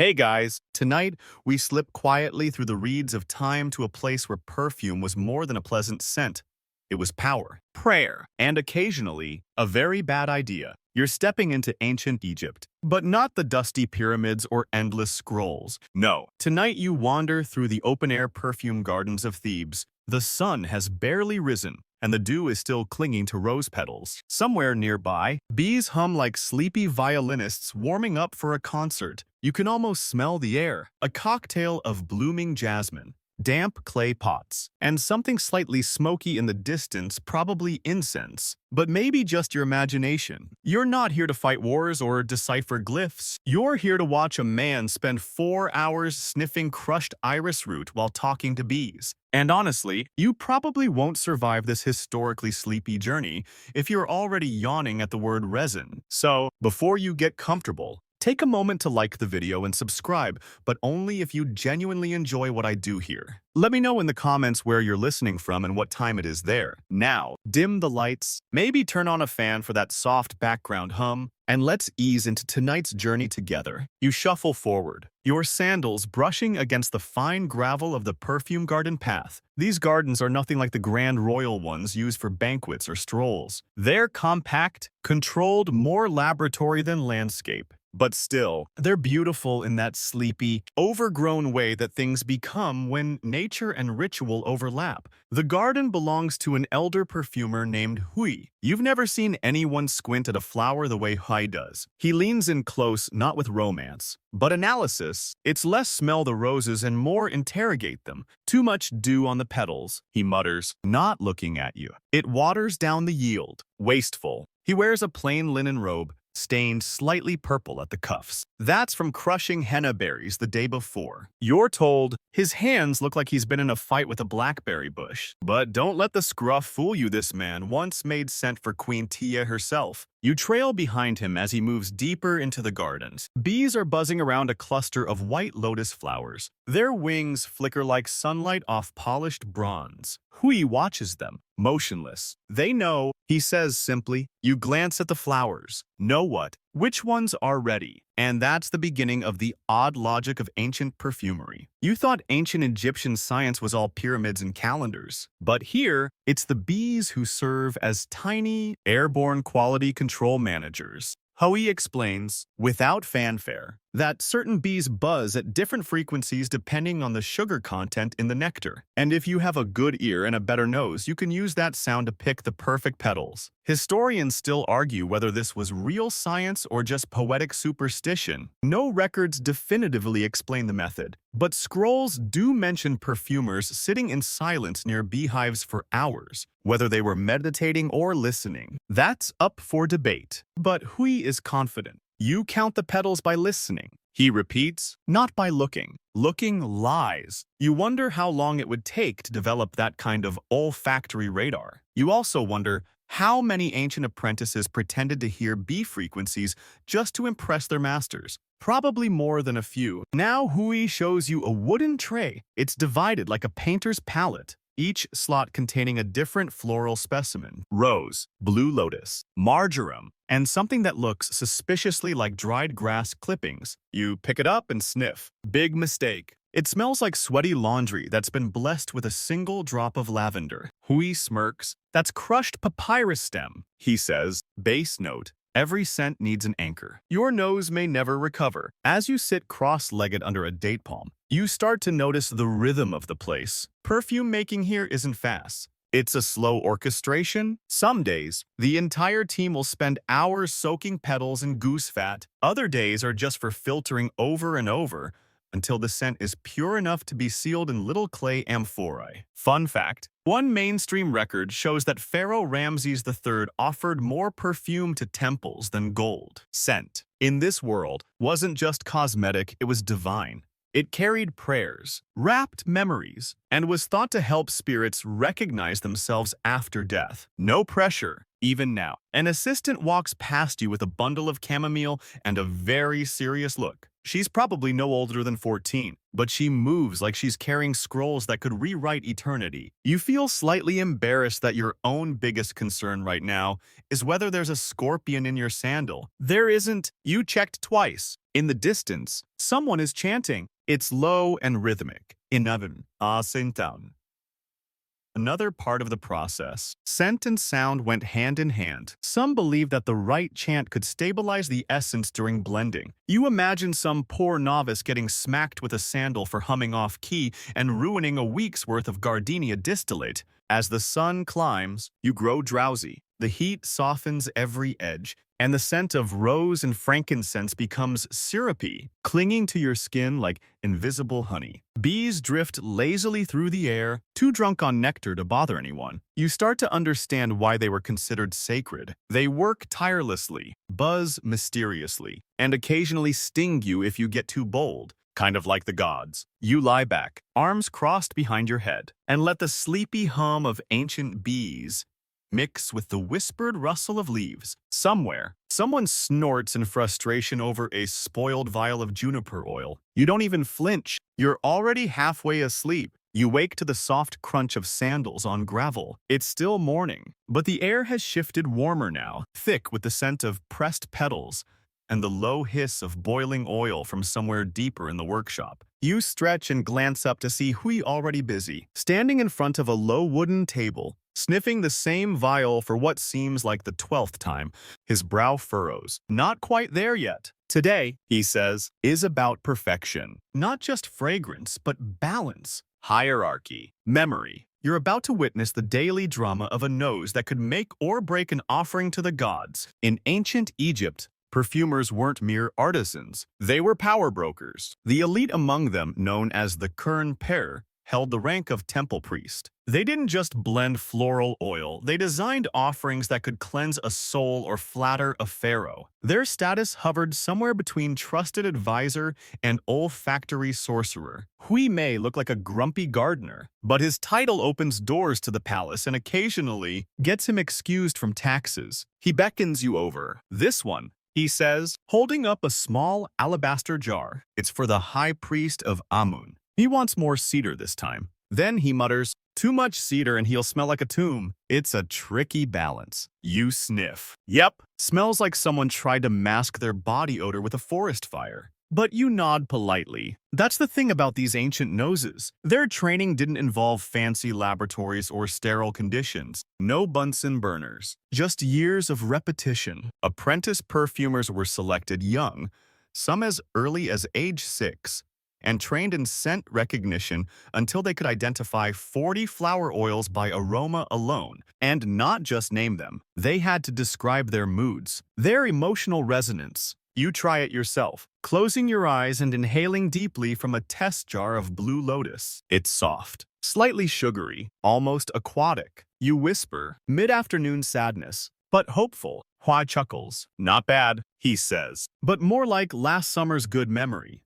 Hey guys, tonight we slip quietly through the reeds of time to a place where perfume was more than a pleasant scent. It was power, prayer, and occasionally, a very bad idea. You're stepping into ancient Egypt, but not the dusty pyramids or endless scrolls. No, tonight you wander through the open-air perfume gardens of Thebes. The sun has barely risen, and the dew is still clinging to rose petals. Somewhere nearby, bees hum like sleepy violinists warming up for a concert. You can almost smell the air, a cocktail of blooming jasmine, damp clay pots, and something slightly smoky in the distance, probably incense. But maybe just your imagination. You're not here to fight wars or decipher glyphs. You're here to watch a man spend 4 hours sniffing crushed iris root while talking to bees. And honestly, you probably won't survive this historically sleepy journey if you're already yawning at the word resin. So, before you get comfortable, take a moment to like the video and subscribe, but only if you genuinely enjoy what I do here. Let me know in the comments where you're listening from and what time it is there. Now, dim the lights, maybe turn on a fan for that soft background hum, and let's ease into tonight's journey together. You shuffle forward, your sandals brushing against the fine gravel of the perfume garden path. These gardens are nothing like the grand royal ones used for banquets or strolls. They're compact, controlled, more laboratory than landscape. But still, they're beautiful in that sleepy, overgrown way that things become when nature and ritual overlap. The garden belongs to an elder perfumer named Hui. You've never seen anyone squint at a flower the way Hui does. He leans in close, not with romance, but analysis. It's less smell the roses and more interrogate them. Too much dew on the petals, he mutters, not looking at you. It waters down the yield. Wasteful. He wears a plain linen robe, stained slightly purple at the cuffs. That's from crushing henna berries the day before. You're told his hands look like he's been in a fight with a blackberry bush. But don't let the scruff fool you. This man once made scent for Queen Tia herself. You trail behind him as he moves deeper into the gardens. Bees are buzzing around a cluster of white lotus flowers. Their wings flicker like sunlight off polished bronze. Hui watches them, motionless. They know, he says simply. You glance at the flowers. Know what? Which ones are ready? And that's the beginning of the odd logic of ancient perfumery. You thought ancient Egyptian science was all pyramids and calendars. But here, it's the bees who serve as tiny, airborne quality control managers. Hui explains, without fanfare, that certain bees buzz at different frequencies depending on the sugar content in the nectar. And if you have a good ear and a better nose, you can use that sound to pick the perfect petals. Historians still argue whether this was real science or just poetic superstition. No records definitively explain the method, but scrolls do mention perfumers sitting in silence near beehives for hours, whether they were meditating or listening. That's up for debate. But Hui is confident. You count the petals by listening. He repeats, not by looking. Looking lies. You wonder how long it would take to develop that kind of olfactory radar. You also wonder how many ancient apprentices pretended to hear bee frequencies just to impress their masters. Probably more than a few. Now Hui shows you a wooden tray. It's divided like a painter's palette, each slot containing a different floral specimen. Rose, blue lotus, marjoram, and something that looks suspiciously like dried grass clippings. You pick it up and sniff. Big mistake. It smells like sweaty laundry that's been blessed with a single drop of lavender. Hui smirks. That's crushed papyrus stem, he says. Base note. Every scent needs an anchor. Your nose may never recover. As you sit cross-legged under a date palm, you start to notice the rhythm of the place. Perfume making here isn't fast. It's a slow orchestration. Some days, the entire team will spend hours soaking petals in goose fat. Other days are just for filtering over and over until the scent is pure enough to be sealed in little clay amphorae. Fun fact, one mainstream record shows that Pharaoh Ramses III offered more perfume to temples than gold. Scent, in this world, wasn't just cosmetic, it was divine. It carried prayers, wrapped memories, and was thought to help spirits recognize themselves after death. No pressure, even now. An assistant walks past you with a bundle of chamomile and a very serious look. She's probably no older than 14, but she moves like she's carrying scrolls that could rewrite eternity. You feel slightly embarrassed that your own biggest concern right now is whether there's a scorpion in your sandal. There isn't. You checked twice. In the distance, someone is chanting. It's low and rhythmic. Inavim, asintan. Another part of the process, scent and sound went hand in hand. Some believe that the right chant could stabilize the essence during blending. You imagine some poor novice getting smacked with a sandal for humming off key and ruining a week's worth of gardenia distillate. As the sun climbs, you grow drowsy. The heat softens every edge, and the scent of rose and frankincense becomes syrupy, clinging to your skin like invisible honey. Bees drift lazily through the air, too drunk on nectar to bother anyone. You start to understand why they were considered sacred. They work tirelessly, buzz mysteriously, and occasionally sting you if you get too bold. Kind of like the gods. You lie back, arms crossed behind your head, and let the sleepy hum of ancient bees mix with the whispered rustle of leaves. Somewhere, someone snorts in frustration over a spoiled vial of juniper oil. You don't even flinch. You're already halfway asleep. You wake to the soft crunch of sandals on gravel. It's still morning, but the air has shifted warmer now, thick with the scent of pressed petals and the low hiss of boiling oil from somewhere deeper in the workshop. You stretch and glance up to see Hui already busy, standing in front of a low wooden table, sniffing the same vial for what seems like the 12th time. His brow furrows. Not quite there yet. Today, he says, is about perfection. Not just fragrance, but balance, hierarchy, memory. You're about to witness the daily drama of a nose that could make or break an offering to the gods. In ancient Egypt, perfumers weren't mere artisans. They were power brokers. The elite among them, known as the Kern pair, held the rank of temple priest. They didn't just blend floral oil, they designed offerings that could cleanse a soul or flatter a pharaoh. Their status hovered somewhere between trusted advisor and olfactory sorcerer. Hui may look like a grumpy gardener, but his title opens doors to the palace and occasionally gets him excused from taxes. He beckons you over. This one, he says, holding up a small alabaster jar. It's for the high priest of Amun. He wants more cedar this time. Then he mutters, too much cedar and he'll smell like a tomb. It's a tricky balance. You sniff. Yep, smells like someone tried to mask their body odor with a forest fire. But you nod politely. That's the thing about these ancient noses. Their training didn't involve fancy laboratories or sterile conditions. No Bunsen burners. Just years of repetition. Apprentice perfumers were selected young, some as early as age 6, and trained in scent recognition until they could identify 40 flower oils by aroma alone, and not just name them. They had to describe their moods, their emotional resonance. You try it yourself, closing your eyes and inhaling deeply from a test jar of blue lotus. It's soft, slightly sugary, almost aquatic. You whisper, mid-afternoon sadness, but hopeful. Hua chuckles. Not bad, he says, but more like last summer's good memory.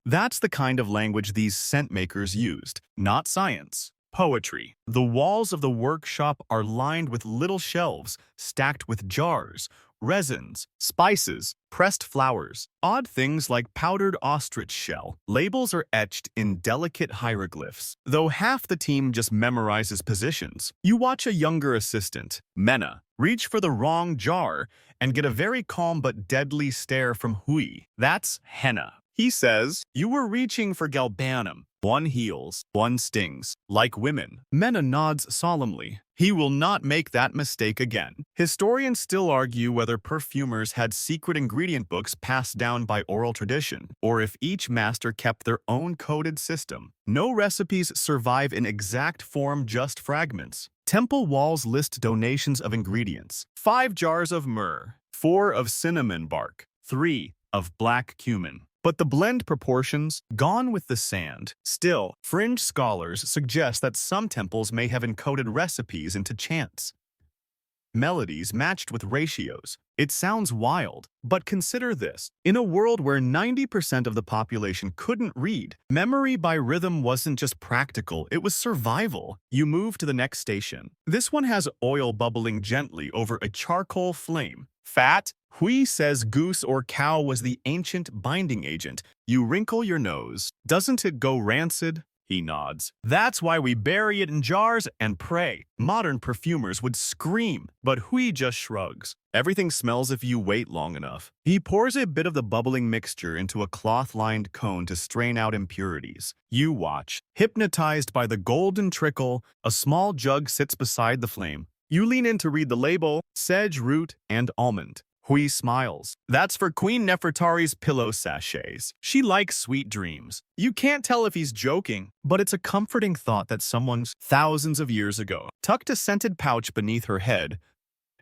That's the kind of language these scent makers used, not science. Poetry. The walls of the workshop are lined with little shelves, stacked with jars, resins, spices, pressed flowers, odd things like powdered ostrich shell. Labels are etched in delicate hieroglyphs, though half the team just memorizes positions. You watch a younger assistant, Mena, reach for the wrong jar and get a very calm but deadly stare from Hui. That's henna. He says, you were reaching for galbanum. One heals, one stings. Like women. Mena nods solemnly. He will not make that mistake again. Historians still argue whether perfumers had secret ingredient books passed down by oral tradition, or if each master kept their own coded system. No recipes survive in exact form, just fragments. Temple walls list donations of ingredients. 5 jars of myrrh, 4 of cinnamon bark, 3 of black cumin. But the blend proportions, gone with the sand. Still, fringe scholars suggest that some temples may have encoded recipes into chants. Melodies matched with ratios. It sounds wild, but consider this. In a world where 90% of the population couldn't read, memory by rhythm wasn't just practical, it was survival. You move to the next station. This one has oil bubbling gently over a charcoal flame. Fat? Hui says goose or cow was the ancient binding agent. You wrinkle your nose. Doesn't it go rancid? He nods. That's why we bury it in jars and pray. Modern perfumers would scream, but Hui just shrugs. Everything smells if you wait long enough. He pours a bit of the bubbling mixture into a cloth-lined cone to strain out impurities. You watch. Hypnotized by the golden trickle, a small jug sits beside the flame. You lean in to read the label, sedge root and almond. Hui smiles. That's for Queen Nefertari's pillow sachets. She likes sweet dreams. You can't tell if he's joking, but it's a comforting thought that someone's thousands of years ago tucked a scented pouch beneath her head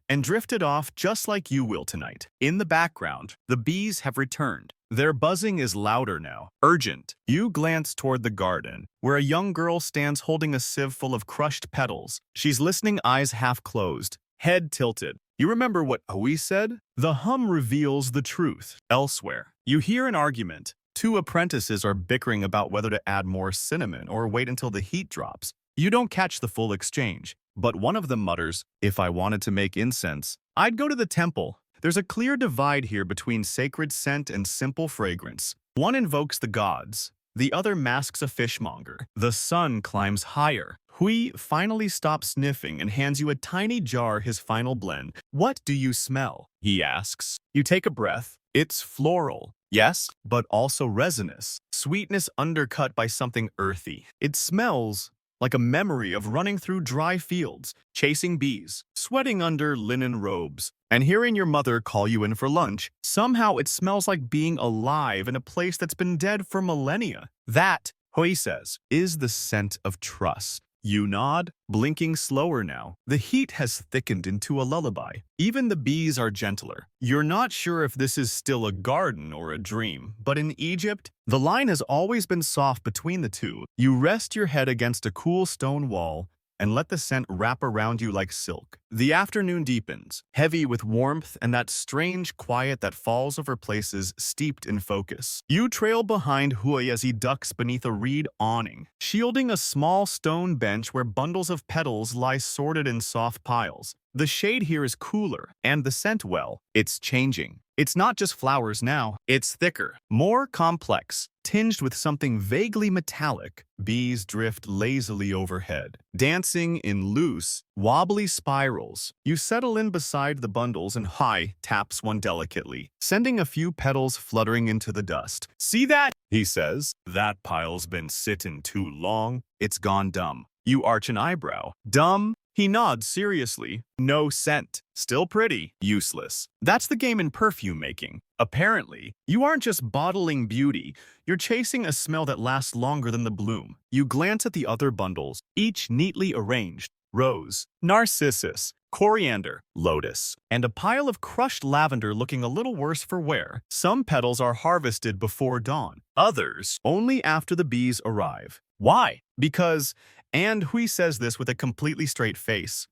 and drifted off just like you will tonight. In the background, the bees have returned. Their buzzing is louder now, urgent. You glance toward the garden, where a young girl stands holding a sieve full of crushed petals. She's listening, eyes half closed, head tilted. You remember what Hui said? The hum reveals the truth. Elsewhere, you hear an argument. Two apprentices are bickering about whether to add more cinnamon or wait until the heat drops. You don't catch the full exchange, but one of them mutters, "If I wanted to make incense, I'd go to the temple." There's a clear divide here between sacred scent and simple fragrance. One invokes the gods, the other masks a fishmonger. The sun climbs higher. Hui finally stops sniffing and hands you a tiny jar, his final blend. "What do you smell?" he asks. You take a breath. It's floral, yes, but also resinous. Sweetness undercut by something earthy. It smells like a memory of running through dry fields, chasing bees, sweating under linen robes, and hearing your mother call you in for lunch. Somehow it smells like being alive in a place that's been dead for millennia. That, Hui says, is the scent of trust. You nod, blinking slower now. The heat has thickened into a lullaby. Even the bees are gentler. You're not sure if this is still a garden or a dream, but in Egypt, the line has always been soft between the two. You rest your head against a cool stone wall and let the scent wrap around you like silk. The afternoon deepens, heavy with warmth and that strange quiet that falls over places steeped in focus. You trail behind Hui as he ducks beneath a reed awning, shielding a small stone bench where bundles of petals lie sorted in soft piles. The shade here is cooler, and the scent, well, it's changing. It's not just flowers now, it's thicker, more complex, tinged with something vaguely metallic. Bees drift lazily overhead, dancing in loose, wobbly spirals. You settle in beside the bundles and Hui taps one delicately, sending a few petals fluttering into the dust. "See that?" he says. "That pile's been sittin' too long. It's gone dumb." You arch an eyebrow. "Dumb?" He nods seriously. "No scent. Still pretty. Useless." That's the game in perfume making. Apparently, you aren't just bottling beauty, you're chasing a smell that lasts longer than the bloom. You glance at the other bundles, each neatly arranged. Rose, narcissus, coriander, lotus, and a pile of crushed lavender looking a little worse for wear. Some petals are harvested before dawn, others only after the bees arrive. Why? Because, and Hui says this with a completely straight face,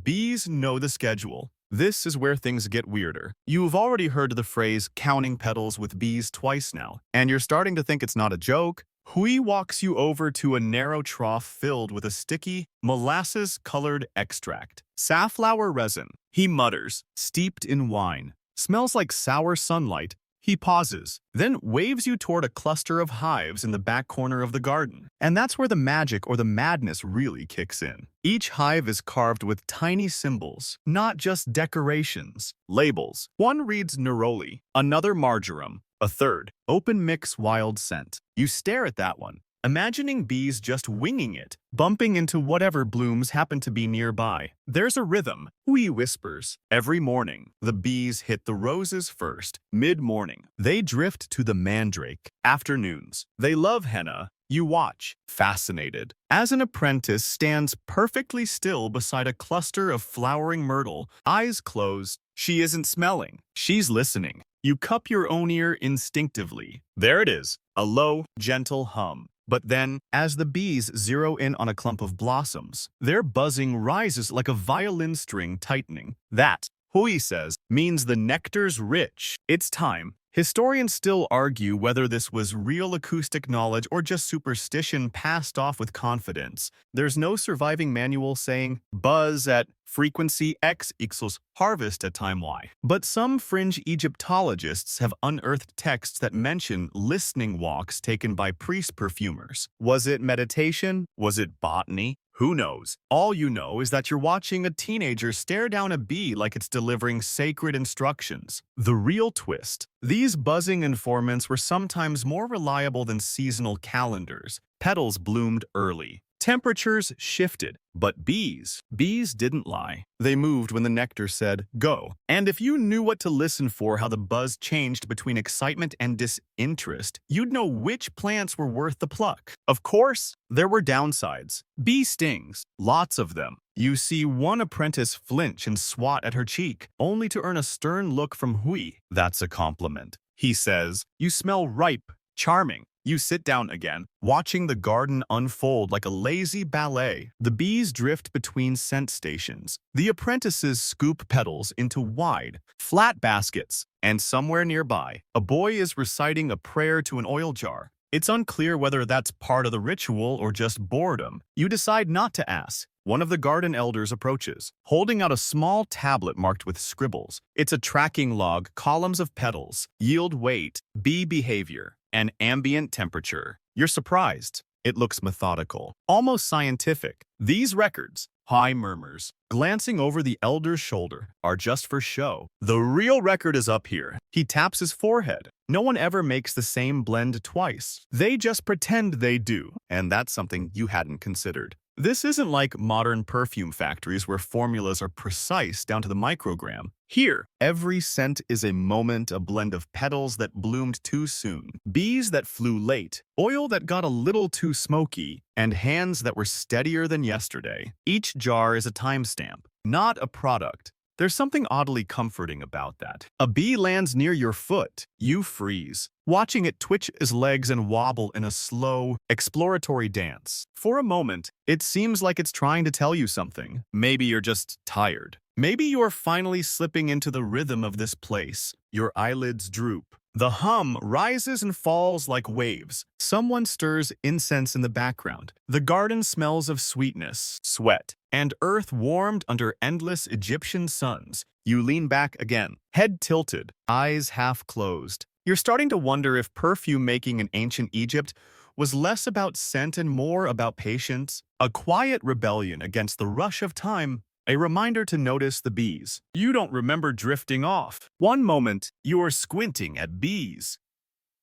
bees know the schedule. This is where things get weirder. You've already heard the phrase counting petals with bees twice now, and you're starting to think it's not a joke. Hui walks you over to a narrow trough filled with a sticky, molasses-colored extract. Safflower resin, he mutters, steeped in wine. Smells like sour sunlight. He pauses, then waves you toward a cluster of hives in the back corner of the garden. And that's where the magic or the madness really kicks in. Each hive is carved with tiny symbols, not just decorations. Labels. One reads neroli, another marjoram, a third, open mix wild scent. You stare at that one, imagining bees just winging it, bumping into whatever blooms happen to be nearby. There's a rhythm. Hui whispers. Every morning, the bees hit the roses first. Mid-morning, they drift to the mandrake. Afternoons, they love henna. You watch, fascinated, as an apprentice stands perfectly still beside a cluster of flowering myrtle, eyes closed. She isn't smelling, she's listening. You cup your own ear instinctively. There it is, a low, gentle hum. But then, as the bees zero in on a clump of blossoms, their buzzing rises like a violin string tightening. That, Hui says, means the nectar's rich. It's time. Historians still argue whether this was real acoustic knowledge or just superstition passed off with confidence. There's no surviving manual saying buzz at frequency X equals harvest at time Y. But some fringe Egyptologists have unearthed texts that mention listening walks taken by priest perfumers. Was it meditation? Was it botany? Who knows? All you know is that you're watching a teenager stare down a bee like it's delivering sacred instructions. The real twist: these buzzing informants were sometimes more reliable than seasonal calendars. Petals bloomed early. Temperatures shifted, but bees didn't lie. They moved when the nectar said, go. And if you knew what to listen for, how the buzz changed between excitement and disinterest, you'd know which plants were worth the pluck. Of course, there were downsides. Bee stings, lots of them. You see one apprentice flinch and swat at her cheek, only to earn a stern look from Hui. That's a compliment. He says, you smell ripe, charming. You sit down again, watching the garden unfold like a lazy ballet. The bees drift between scent stations. The apprentices scoop petals into wide, flat baskets. And somewhere nearby, a boy is reciting a prayer to an oil jar. It's unclear whether that's part of the ritual or just boredom. You decide not to ask. One of the garden elders approaches, holding out a small tablet marked with scribbles. It's a tracking log, columns of petals, yield weight, bee behavior, and ambient temperature. You're surprised. It looks methodical, almost scientific. These records, High murmurs, glancing over the elder's shoulder, are just for show. The real record is up here. He taps his forehead. No one ever makes the same blend twice. They just pretend they do, and that's something you hadn't considered. This isn't like modern perfume factories where formulas are precise down to the microgram. Here, every scent is a moment, a blend of petals that bloomed too soon, bees that flew late, oil that got a little too smoky, and hands that were steadier than yesterday. Each jar is a timestamp, not a product. There's something oddly comforting about that. A bee lands near your foot. You freeze, watching it twitch its legs and wobble in a slow, exploratory dance. For a moment, it seems like it's trying to tell you something. Maybe you're just tired. Maybe you're finally slipping into the rhythm of this place. Your eyelids droop. The hum rises and falls like waves. Someone stirs incense in the background. The garden smells of sweetness, sweat, and earth warmed under endless Egyptian suns. You lean back again, head tilted, eyes half closed. You're starting to wonder if perfume making in ancient Egypt was less about scent and more about patience, a quiet rebellion against the rush of time. A reminder to notice the bees. You don't remember drifting off. One moment, you're squinting at bees.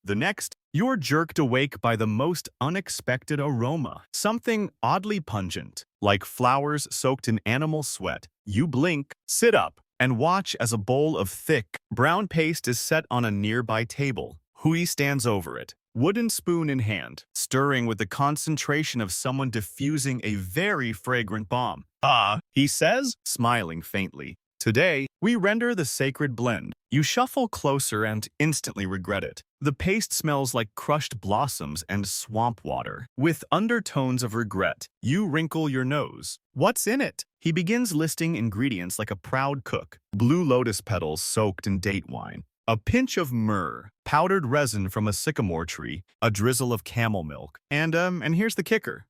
The next, you're jerked awake by the most unexpected aroma. Something oddly pungent, like flowers soaked in animal sweat. You blink, sit up, and watch as a bowl of thick, brown paste is set on a nearby table. Hui stands over it, wooden spoon in hand, stirring with the concentration of someone diffusing a very fragrant bomb. Ah, he says, smiling faintly. Today, we render the sacred blend. You shuffle closer and instantly regret it. The paste smells like crushed blossoms and swamp water. With undertones of regret, you wrinkle your nose. What's in it? He begins listing ingredients like a proud cook. Blue lotus petals soaked in date wine. A pinch of myrrh, powdered resin from a sycamore tree, a drizzle of camel milk, and here's the kicker.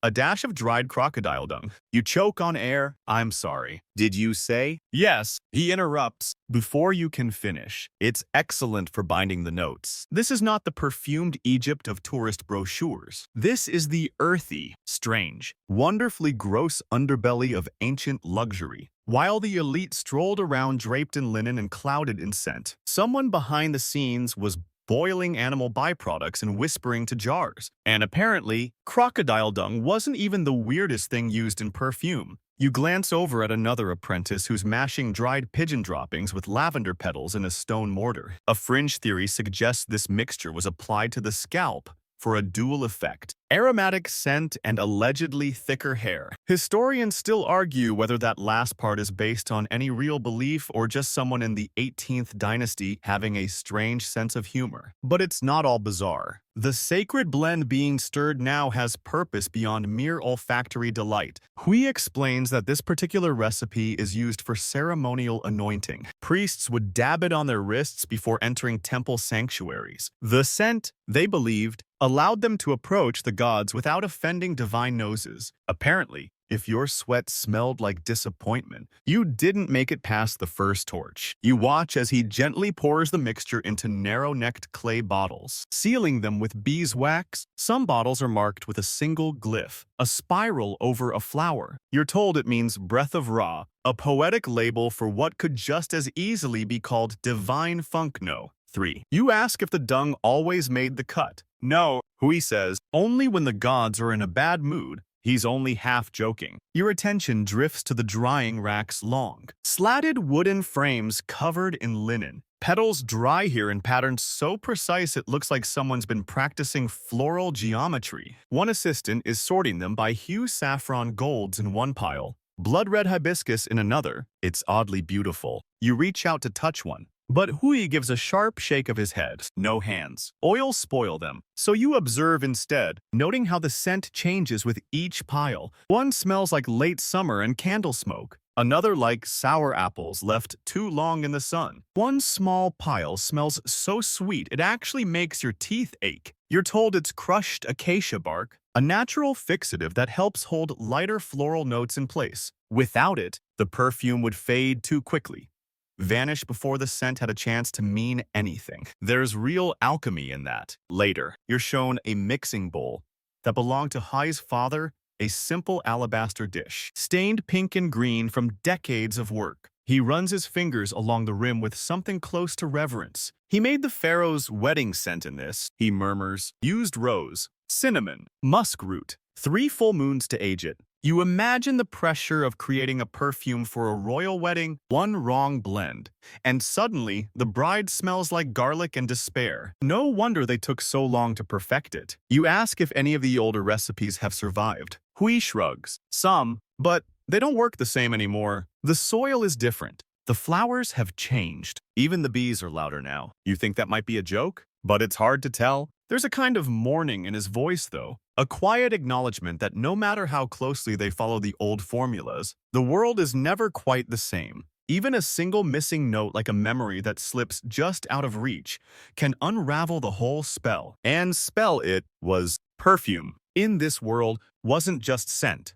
A dash of dried crocodile dung. You choke on air. I'm sorry. Did you say? Yes, he interrupts before you can finish. It's excellent for binding the notes. This is not the perfumed Egypt of tourist brochures. This is the earthy, strange, wonderfully gross underbelly of ancient luxury. While the elite strolled around draped in linen and clouded in scent, someone behind the scenes was boiling animal byproducts and whispering to jars. And apparently, crocodile dung wasn't even the weirdest thing used in perfume. You glance over at another apprentice who's mashing dried pigeon droppings with lavender petals in a stone mortar. A fringe theory suggests this mixture was applied to the scalp for a dual effect. aromatic scent, and allegedly thicker hair. Historians still argue whether that last part is based on any real belief or just someone in the 18th dynasty having a strange sense of humor. But it's not all bizarre. The sacred blend being stirred now has purpose beyond mere olfactory delight. Hui explains that this particular recipe is used for ceremonial anointing. Priests would dab it on their wrists before entering temple sanctuaries. The scent, they believed, allowed them to approach the gods without offending divine noses. Apparently, if your sweat smelled like disappointment, you didn't make it past the first torch. You watch as he gently pours the mixture into narrow-necked clay bottles, sealing them with beeswax. Some bottles are marked with a single glyph, a spiral over a flower. You're told it means breath of Ra, a poetic label for what could just as easily be called divine funk. No. 3. You ask if the dung always made the cut. No, Hui says, only when the gods are in a bad mood. He's only half joking. Your attention drifts to the drying racks long, slatted wooden frames covered in linen. Petals dry here in patterns so precise it looks like someone's been practicing floral geometry. One assistant is sorting them by hue saffron golds in one pile, blood red hibiscus in another. It's oddly beautiful. You reach out to touch one, but Hui gives a sharp shake of his head. No hands. Oils spoil them. So you observe instead, noting how the scent changes with each pile. One smells like late summer and candle smoke. Another like sour apples left too long in the sun. One small pile smells so sweet it actually makes your teeth ache. You're told it's crushed acacia bark, a natural fixative that helps hold lighter floral notes in place. Without it, the perfume would fade too quickly, vanish before the scent had a chance to mean anything. There's real alchemy in that. Later, you're shown a mixing bowl that belonged to Hui's father, a simple alabaster dish, stained pink and green from decades of work. He runs his fingers along the rim with something close to reverence. He made the pharaoh's wedding scent in this, he murmurs, used rose, cinnamon, musk root, 3 full moons to age it. You imagine the pressure of creating a perfume for a royal wedding, one wrong blend, and suddenly the bride smells like garlic and despair. No wonder they took so long to perfect it. You ask if any of the older recipes have survived. Hui shrugs. Some, but they don't work the same anymore. The soil is different. The flowers have changed. Even the bees are louder now. You think that might be a joke? But it's hard to tell. There's a kind of mourning in his voice, though. A quiet acknowledgement that no matter how closely they follow the old formulas, the world is never quite the same. Even a single missing note like a memory that slips just out of reach can unravel the whole spell. And spell it was perfume. In this world wasn't just scent.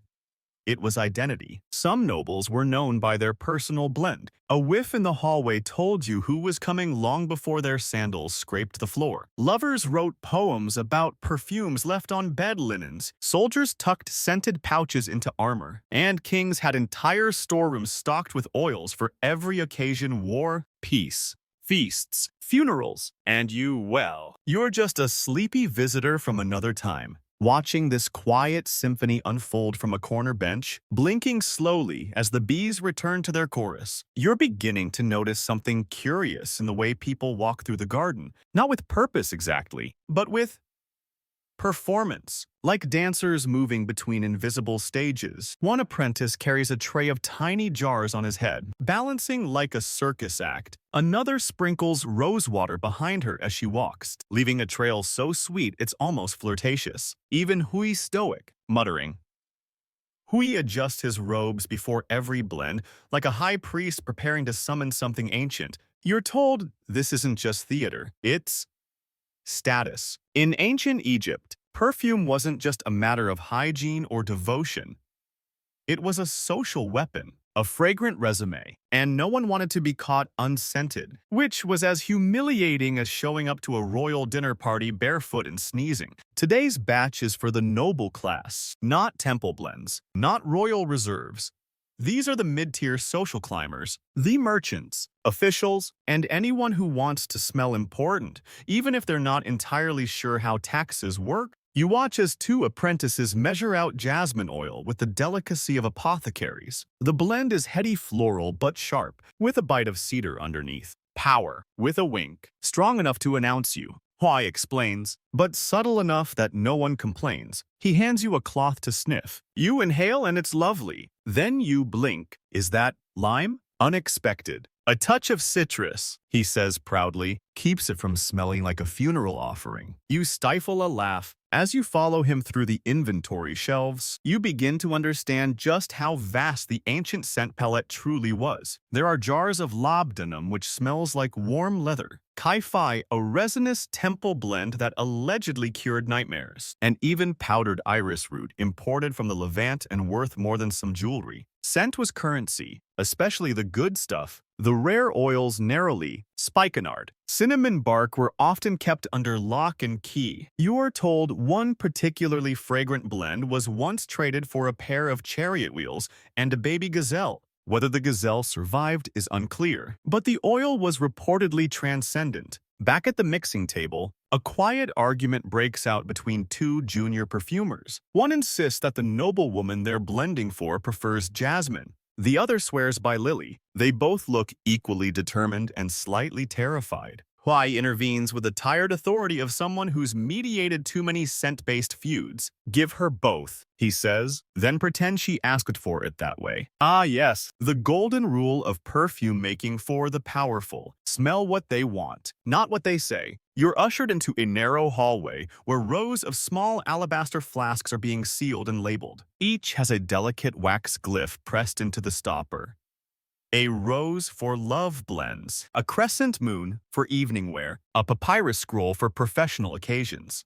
It was identity. Some nobles were known by their personal blend. A whiff in the hallway told you who was coming long before their sandals scraped the floor. Lovers wrote poems about perfumes left on bed linens. Soldiers tucked scented pouches into armor. And kings had entire storerooms stocked with oils for every occasion: war, peace, feasts, funerals. And you, well, you're just a sleepy visitor from another time, watching this quiet symphony unfold from a corner bench, blinking slowly as the bees return to their chorus. You're beginning to notice something curious in the way people walk through the garden, not with purpose exactly, but with performance. Like dancers moving between invisible stages, one apprentice carries a tray of tiny jars on his head, balancing like a circus act. Another sprinkles rosewater behind her as she walks, leaving a trail so sweet it's almost flirtatious. Even Hui stoic, muttering. Hui adjusts his robes before every blend, like a high priest preparing to summon something ancient. You're told this isn't just theater, it's status. In ancient Egypt, perfume wasn't just a matter of hygiene or devotion. It was a social weapon, a fragrant resume, and no one wanted to be caught unscented, which was as humiliating as showing up to a royal dinner party barefoot and sneezing. Today's batch is for the noble class, not temple blends, not royal reserves. These are the mid-tier social climbers, the merchants, officials, and anyone who wants to smell important, even if they're not entirely sure how taxes work. You watch as 2 apprentices measure out jasmine oil with the delicacy of apothecaries. The blend is heady floral but sharp, with a bite of cedar underneath. Power, with a wink, strong enough to announce you. Huai explains, but subtle enough that no one complains. He hands you a cloth to sniff. You inhale and it's lovely. Then you blink. Is that lime? Unexpected. A touch of citrus, he says proudly, keeps it from smelling like a funeral offering. You stifle a laugh. As you follow him through the inventory shelves, you begin to understand just how vast the ancient scent palette truly was. There are jars of labdanum which smells like warm leather, kai-fi, a resinous temple blend that allegedly cured nightmares, and even powdered iris root imported from the Levant and worth more than some jewelry. Scent was currency, especially the good stuff. The rare oils neroli, spikenard, cinnamon bark were often kept under lock and key. You are told one particularly fragrant blend was once traded for a pair of chariot wheels and a baby gazelle. Whether the gazelle survived is unclear, but the oil was reportedly transcendent. Back at the mixing table, a quiet argument breaks out between two junior perfumers. One insists that the noblewoman they're blending for prefers jasmine. The other swears by lily. They both look equally determined and slightly terrified. Huai intervenes with the tired authority of someone who's mediated too many scent-based feuds. Give her both, he says, then pretend she asked for it that way. Ah yes, the golden rule of perfume making for the powerful. Smell what they want, not what they say. You're ushered into a narrow hallway where rows of small alabaster flasks are being sealed and labeled. Each has a delicate wax glyph pressed into the stopper. A rose for love blends, a crescent moon for evening wear, a papyrus scroll for professional occasions.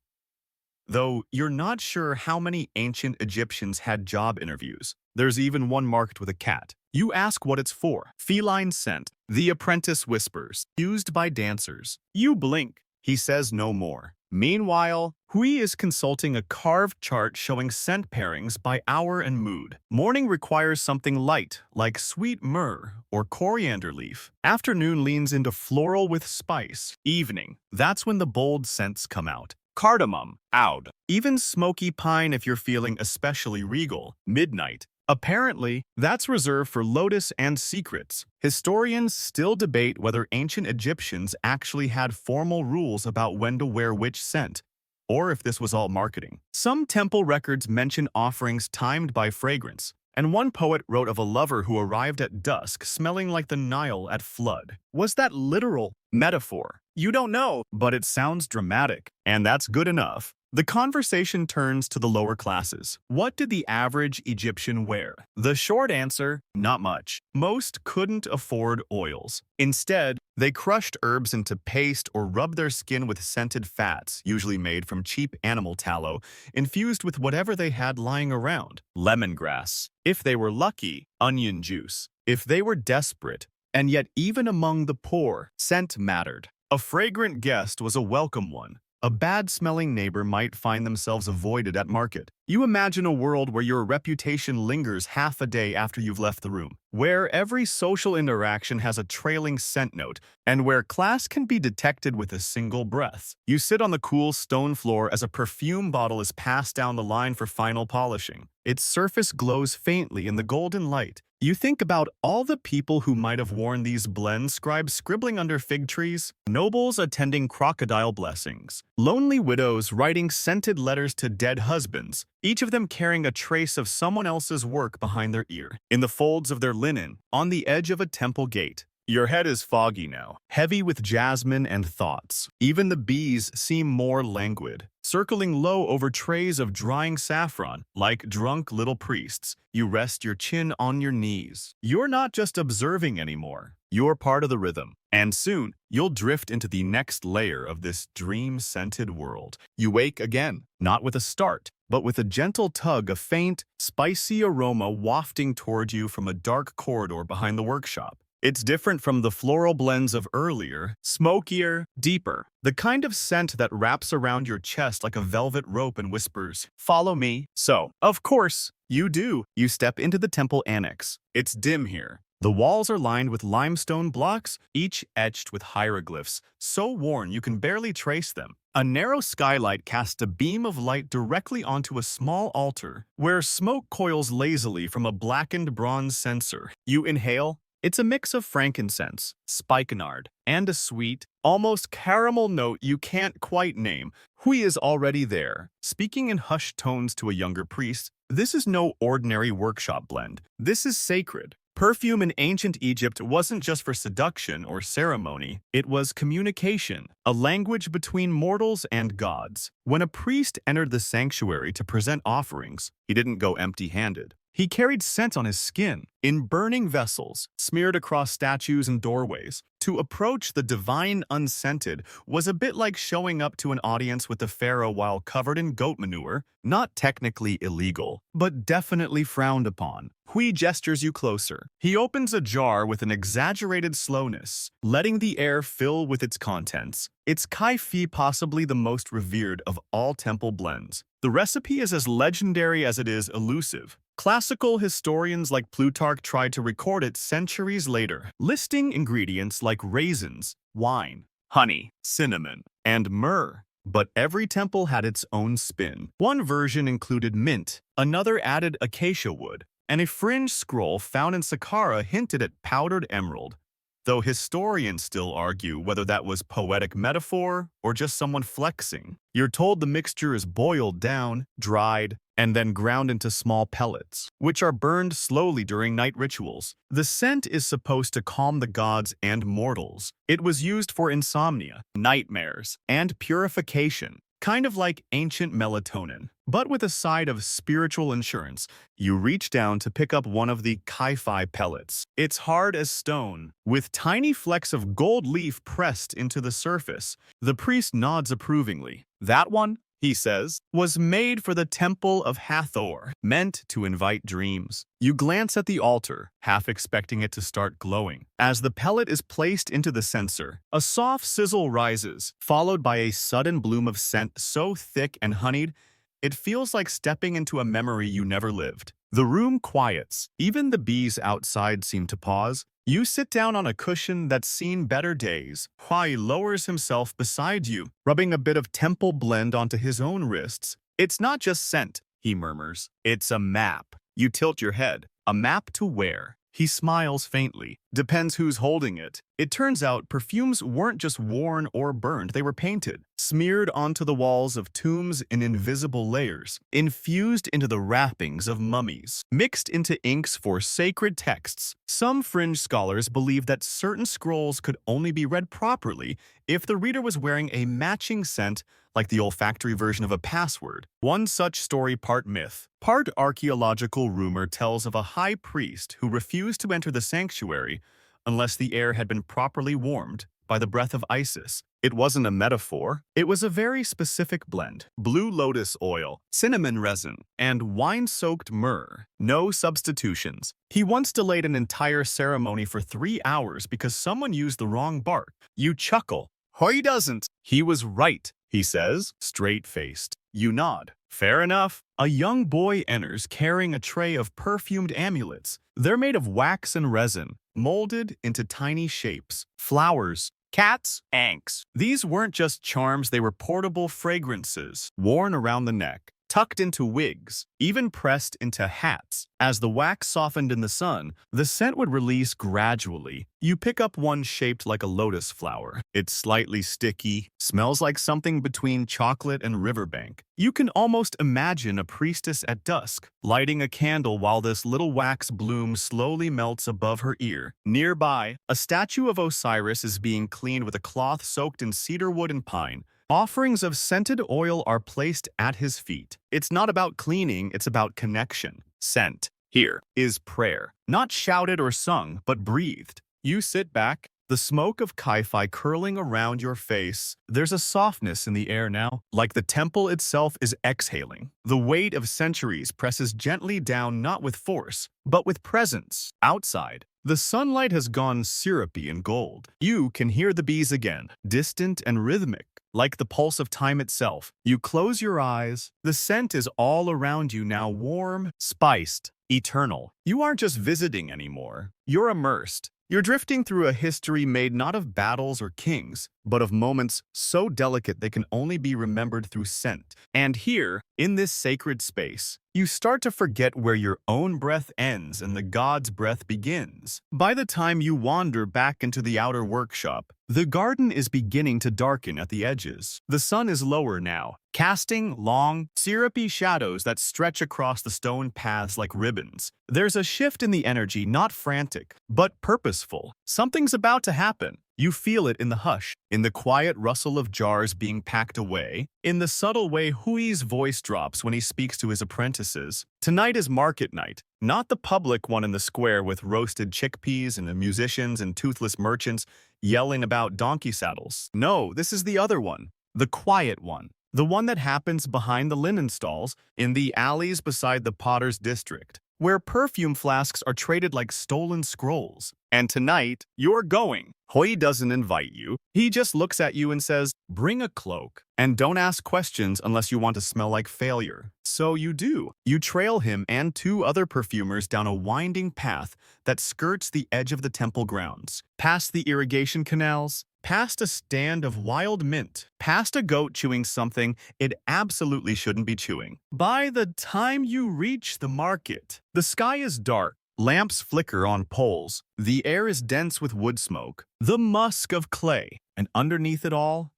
Though you're not sure how many ancient Egyptians had job interviews. There's even one marked with a cat. You ask what it's for. Feline scent. The apprentice whispers. Used by dancers. You blink. He says no more. Meanwhile, Hui is consulting a carved chart showing scent pairings by hour and mood. Morning requires something light, like sweet myrrh or coriander leaf. Afternoon leans into floral with spice. Evening, that's when the bold scents come out. Cardamom, oud. Even smoky pine if you're feeling especially regal. Midnight. Apparently, that's reserved for lotus and secrets. Historians still debate whether ancient Egyptians actually had formal rules about when to wear which scent, or if this was all marketing. Some temple records mention offerings timed by fragrance, and one poet wrote of a lover who arrived at dusk smelling like the Nile at flood. Was that literal? Metaphor? You don't know, but it sounds dramatic, and that's good enough. The conversation turns to the lower classes. What did the average Egyptian wear? The short answer, not much. Most couldn't afford oils. Instead, they crushed herbs into paste or rubbed their skin with scented fats, usually made from cheap animal tallow, infused with whatever they had lying around. Lemongrass. If they were lucky, onion juice. If they were desperate, and yet even among the poor, scent mattered. A fragrant guest was a welcome one. A bad-smelling neighbor might find themselves avoided at market. You imagine a world where your reputation lingers half a day after you've left the room, where every social interaction has a trailing scent note, and where class can be detected with a single breath. You sit on the cool stone floor as a perfume bottle is passed down the line for final polishing. Its surface glows faintly in the golden light. You think about all the people who might have worn these blends, scribes scribbling under fig trees, nobles attending crocodile blessings, lonely widows writing scented letters to dead husbands, each of them carrying a trace of someone else's work behind their ear, in the folds of their linen, on the edge of a temple gate. Your head is foggy now, heavy with jasmine and thoughts. Even the bees seem more languid, circling low over trays of drying saffron, like drunk little priests. You rest your chin on your knees. You're not just observing anymore. You're part of the rhythm. And soon, you'll drift into the next layer of this dream-scented world. You wake again, not with a start, but with a gentle tug, a faint, spicy aroma wafting toward you from a dark corridor behind the workshop. It's different from the floral blends of earlier, smokier, deeper. The kind of scent that wraps around your chest like a velvet rope and whispers, "Follow me." So, of course, you do. You step into the temple annex. It's dim here. The walls are lined with limestone blocks, each etched with hieroglyphs, so worn you can barely trace them. A narrow skylight casts a beam of light directly onto a small altar, where smoke coils lazily from a blackened bronze censer. You inhale, It's a mix of frankincense, spikenard, and a sweet, almost caramel note you can't quite name. Hui is already there, speaking in hushed tones to a younger priest. This is no ordinary workshop blend. This is sacred. Perfume in ancient Egypt wasn't just for seduction or ceremony. It was communication, a language between mortals and gods. When a priest entered the sanctuary to present offerings, he didn't go empty-handed. He carried scent on his skin, in burning vessels, smeared across statues and doorways. To approach the divine unscented was a bit like showing up to an audience with the pharaoh while covered in goat manure. Not technically illegal, but definitely frowned upon. Hui gestures you closer. He opens a jar with an exaggerated slowness, letting the air fill with its contents. It's kai-fi, possibly the most revered of all temple blends. The recipe is as legendary as it is elusive. Classical historians like Plutarch tried to record it centuries later, listing ingredients like raisins, wine, honey, cinnamon, and myrrh. But every temple had its own spin. One version included mint, another added acacia wood, and a fringe scroll found in Saqqara hinted at powdered emerald, though historians still argue whether that was poetic metaphor or just someone flexing. You're told the mixture is boiled down, dried, and then ground into small pellets, which are burned slowly during night rituals. The scent is supposed to calm the gods and mortals. It was used for insomnia, nightmares, and purification, kind of like ancient melatonin, but with a side of spiritual insurance. You reach down to pick up one of the kai-fi pellets. It's hard as stone, with tiny flecks of gold leaf pressed into the surface. The priest nods approvingly. That one, he says, was made for the Temple of Hathor, meant to invite dreams. You glance at the altar, half expecting it to start glowing. As the pellet is placed into the censer, a soft sizzle rises, followed by a sudden bloom of scent so thick and honeyed, it feels like stepping into a memory you never lived. The room quiets. Even the bees outside seem to pause. You sit down on a cushion that's seen better days. Hui lowers himself beside you, rubbing a bit of temple blend onto his own wrists. It's not just scent, he murmurs. It's a map. You tilt your head. A map to where? He smiles faintly. Depends who's holding it. It turns out perfumes weren't just worn or burned, they were painted, smeared onto the walls of tombs in invisible layers, infused into the wrappings of mummies, mixed into inks for sacred texts. Some fringe scholars believe that certain scrolls could only be read properly if the reader was wearing a matching scent, like the olfactory version of a password. One such story, part myth, part archaeological rumor, tells of a high priest who refused to enter the sanctuary unless the air had been properly warmed by the breath of Isis. It wasn't a metaphor. It was a very specific blend. Blue lotus oil, cinnamon resin, and wine-soaked myrrh. No substitutions. He once delayed an entire ceremony for 3 hours because someone used the wrong bark. You chuckle. He doesn't. He was right, he says, straight-faced. You nod. Fair enough. A young boy enters carrying a tray of perfumed amulets. They're made of wax and resin, molded into tiny shapes. Flowers, cats, anks. These weren't just charms, they were portable fragrances, worn around the neck, tucked into wigs, even pressed into hats. As the wax softened in the sun, the scent would release gradually. You pick up one shaped like a lotus flower. It's slightly sticky, smells like something between chocolate and riverbank. You can almost imagine a priestess at dusk, lighting a candle while this little wax bloom slowly melts above her ear. Nearby, a statue of Osiris is being cleaned with a cloth soaked in cedar wood and pine. Offerings of scented oil are placed at his feet. It's not about cleaning, it's about connection. Scent, here, is prayer. Not shouted or sung, but breathed. You sit back, the smoke of kai-fi curling around your face. There's a softness in the air now, like the temple itself is exhaling. The weight of centuries presses gently down, not with force, but with presence. Outside, the sunlight has gone syrupy and gold. You can hear the bees again, distant and rhythmic, like the pulse of time itself. You close your eyes. The scent is all around you now, warm, spiced, eternal. You aren't just visiting anymore. You're immersed. You're drifting through a history made not of battles or kings, but of moments so delicate they can only be remembered through scent. And here, in this sacred space, you start to forget where your own breath ends and the god's breath begins. By the time you wander back into the outer workshop, the garden is beginning to darken at the edges. The sun is lower now, casting long, syrupy shadows that stretch across the stone paths like ribbons. There's a shift in the energy, not frantic, but purposeful. Something's about to happen. You feel it in the hush, in the quiet rustle of jars being packed away, in the subtle way Hui's voice drops when he speaks to his apprentices. Tonight is market night, not the public one in the square with roasted chickpeas and the musicians and toothless merchants yelling about donkey saddles. No, this is the other one, the quiet one. The one that happens behind the linen stalls, in the alleys beside the potter's district, where perfume flasks are traded like stolen scrolls. And tonight, you're going. Hui doesn't invite you. He just looks at you and says, "Bring a cloak. And don't ask questions unless you want to smell like failure." So you do. You trail him and two other perfumers down a winding path that skirts the edge of the temple grounds, past the irrigation canals, past a stand of wild mint, past a goat chewing something it absolutely shouldn't be chewing. By the time you reach the market, the sky is dark. Lamps flicker on poles. The air is dense with wood smoke, the musk of clay, and underneath it all,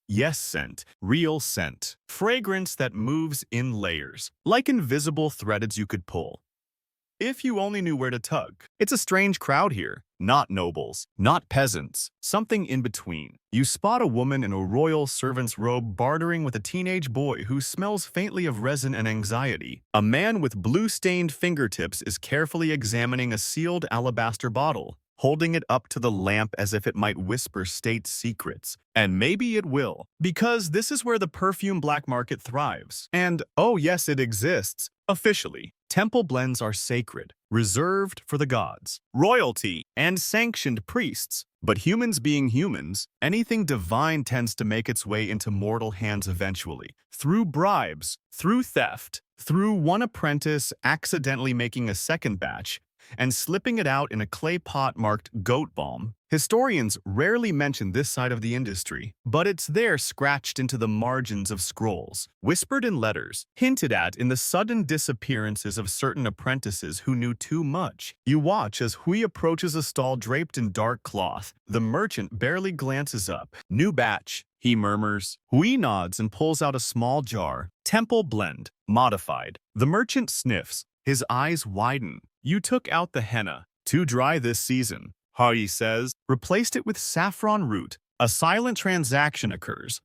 yes, scent, real scent, fragrance that moves in layers, like invisible threads you could pull. If you only knew where to tug. It's a strange crowd here. Not nobles, not peasants, something in between. You spot a woman in a royal servant's robe bartering with a teenage boy who smells faintly of resin and anxiety. A man with blue-stained fingertips is carefully examining a sealed alabaster bottle, holding it up to the lamp as if it might whisper state secrets. And maybe it will, because this is where the perfume black market thrives. And, oh yes, it exists. Officially, temple blends are sacred, reserved for the gods, royalty, and sanctioned priests. But humans being humans, anything divine tends to make its way into mortal hands eventually. Through bribes, through theft, through one apprentice accidentally making a second batch, and slipping it out in a clay pot marked goat balm. Historians rarely mention this side of the industry, but it's there scratched into the margins of scrolls, whispered in letters, hinted at in the sudden disappearances of certain apprentices who knew too much. You watch as Hui approaches a stall draped in dark cloth. The merchant barely glances up. "New batch," he murmurs. Hui nods and pulls out a small jar. "Temple blend, modified." The merchant sniffs. His eyes widen. "You took out the henna. Too dry this season," Hui says. "Replaced it with saffron root." A silent transaction occurs.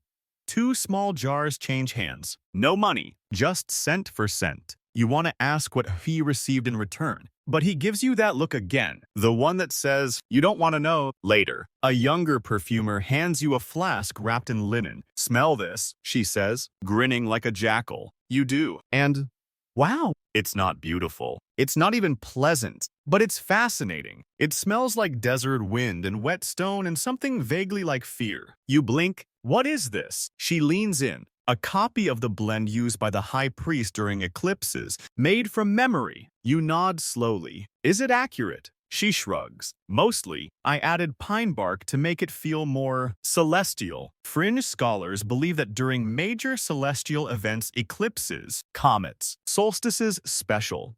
Two small jars change hands. No money, just cent for cent. You want to ask what he received in return, but he gives you that look again, the one that says, "You don't want to know." Later, a younger perfumer hands you a flask wrapped in linen. "Smell this," she says, grinning like a jackal. You do. And wow, it's not beautiful. It's not even pleasant, but it's fascinating. It smells like desert wind and wet stone and something vaguely like fear. You blink. "What is this?" She leans in. A copy of the blend used by the high priest during eclipses, made from memory. You nod slowly. "Is it accurate?" She shrugs. "Mostly, I added pine bark to make it feel more celestial." Fringe scholars believe that during major celestial events, eclipses, comets, solstices, special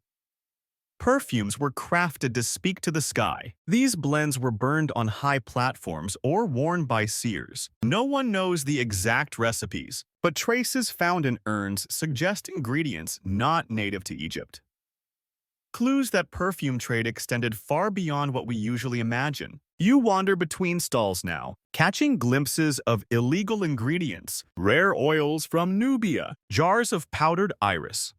perfumes were crafted to speak to the sky. These blends were burned on high platforms or worn by seers. No one knows the exact recipes, but traces found in urns suggest ingredients not native to Egypt. Clues that perfume trade extended far beyond what we usually imagine. You wander between stalls now, catching glimpses of illegal ingredients, rare oils from Nubia, jars of powdered iris,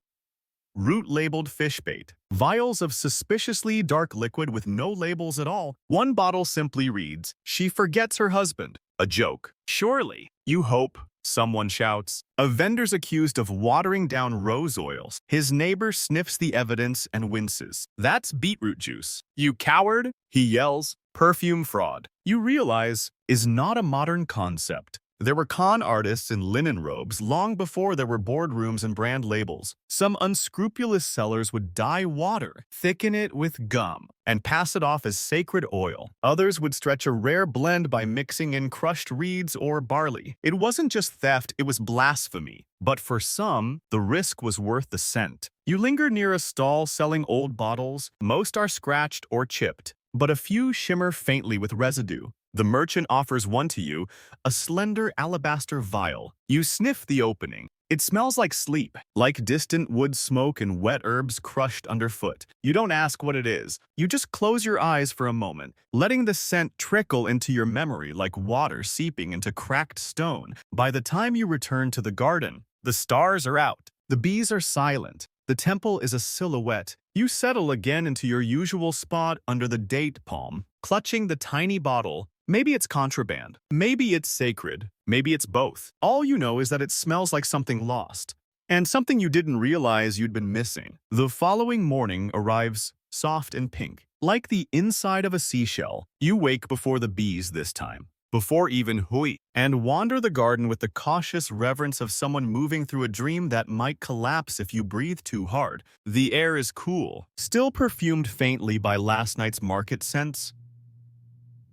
root-labeled fish bait, vials of suspiciously dark liquid with no labels at all. One bottle simply reads, "She forgets her husband." A joke. Surely. You hope. Someone shouts. A vendor's accused of watering down rose oils. His neighbor sniffs the evidence and winces. "That's beetroot juice." "You coward," he yells. Perfume fraud, you realize, is not a modern concept. There were con artists in linen robes long before there were boardrooms and brand labels. Some unscrupulous sellers would dye water, thicken it with gum, and pass it off as sacred oil. Others would stretch a rare blend by mixing in crushed reeds or barley. It wasn't just theft, it was blasphemy. But for some, the risk was worth the scent. You linger near a stall selling old bottles. Most are scratched or chipped, but a few shimmer faintly with residue. The merchant offers one to you, a slender alabaster vial. You sniff the opening. It smells like sleep, like distant wood smoke and wet herbs crushed underfoot. You don't ask what it is. You just close your eyes for a moment, letting the scent trickle into your memory like water seeping into cracked stone. By the time you return to the garden, the stars are out. The bees are silent. The temple is a silhouette. You settle again into your usual spot under the date palm, clutching the tiny bottle. Maybe it's contraband. Maybe it's sacred. Maybe it's both. All you know is that it smells like something lost, and something you didn't realize you'd been missing. The following morning arrives soft and pink, like the inside of a seashell. You wake before the bees this time, before even hui, and wander the garden with the cautious reverence of someone moving through a dream that might collapse if you breathe too hard. The air is cool, still perfumed faintly by last night's market scents.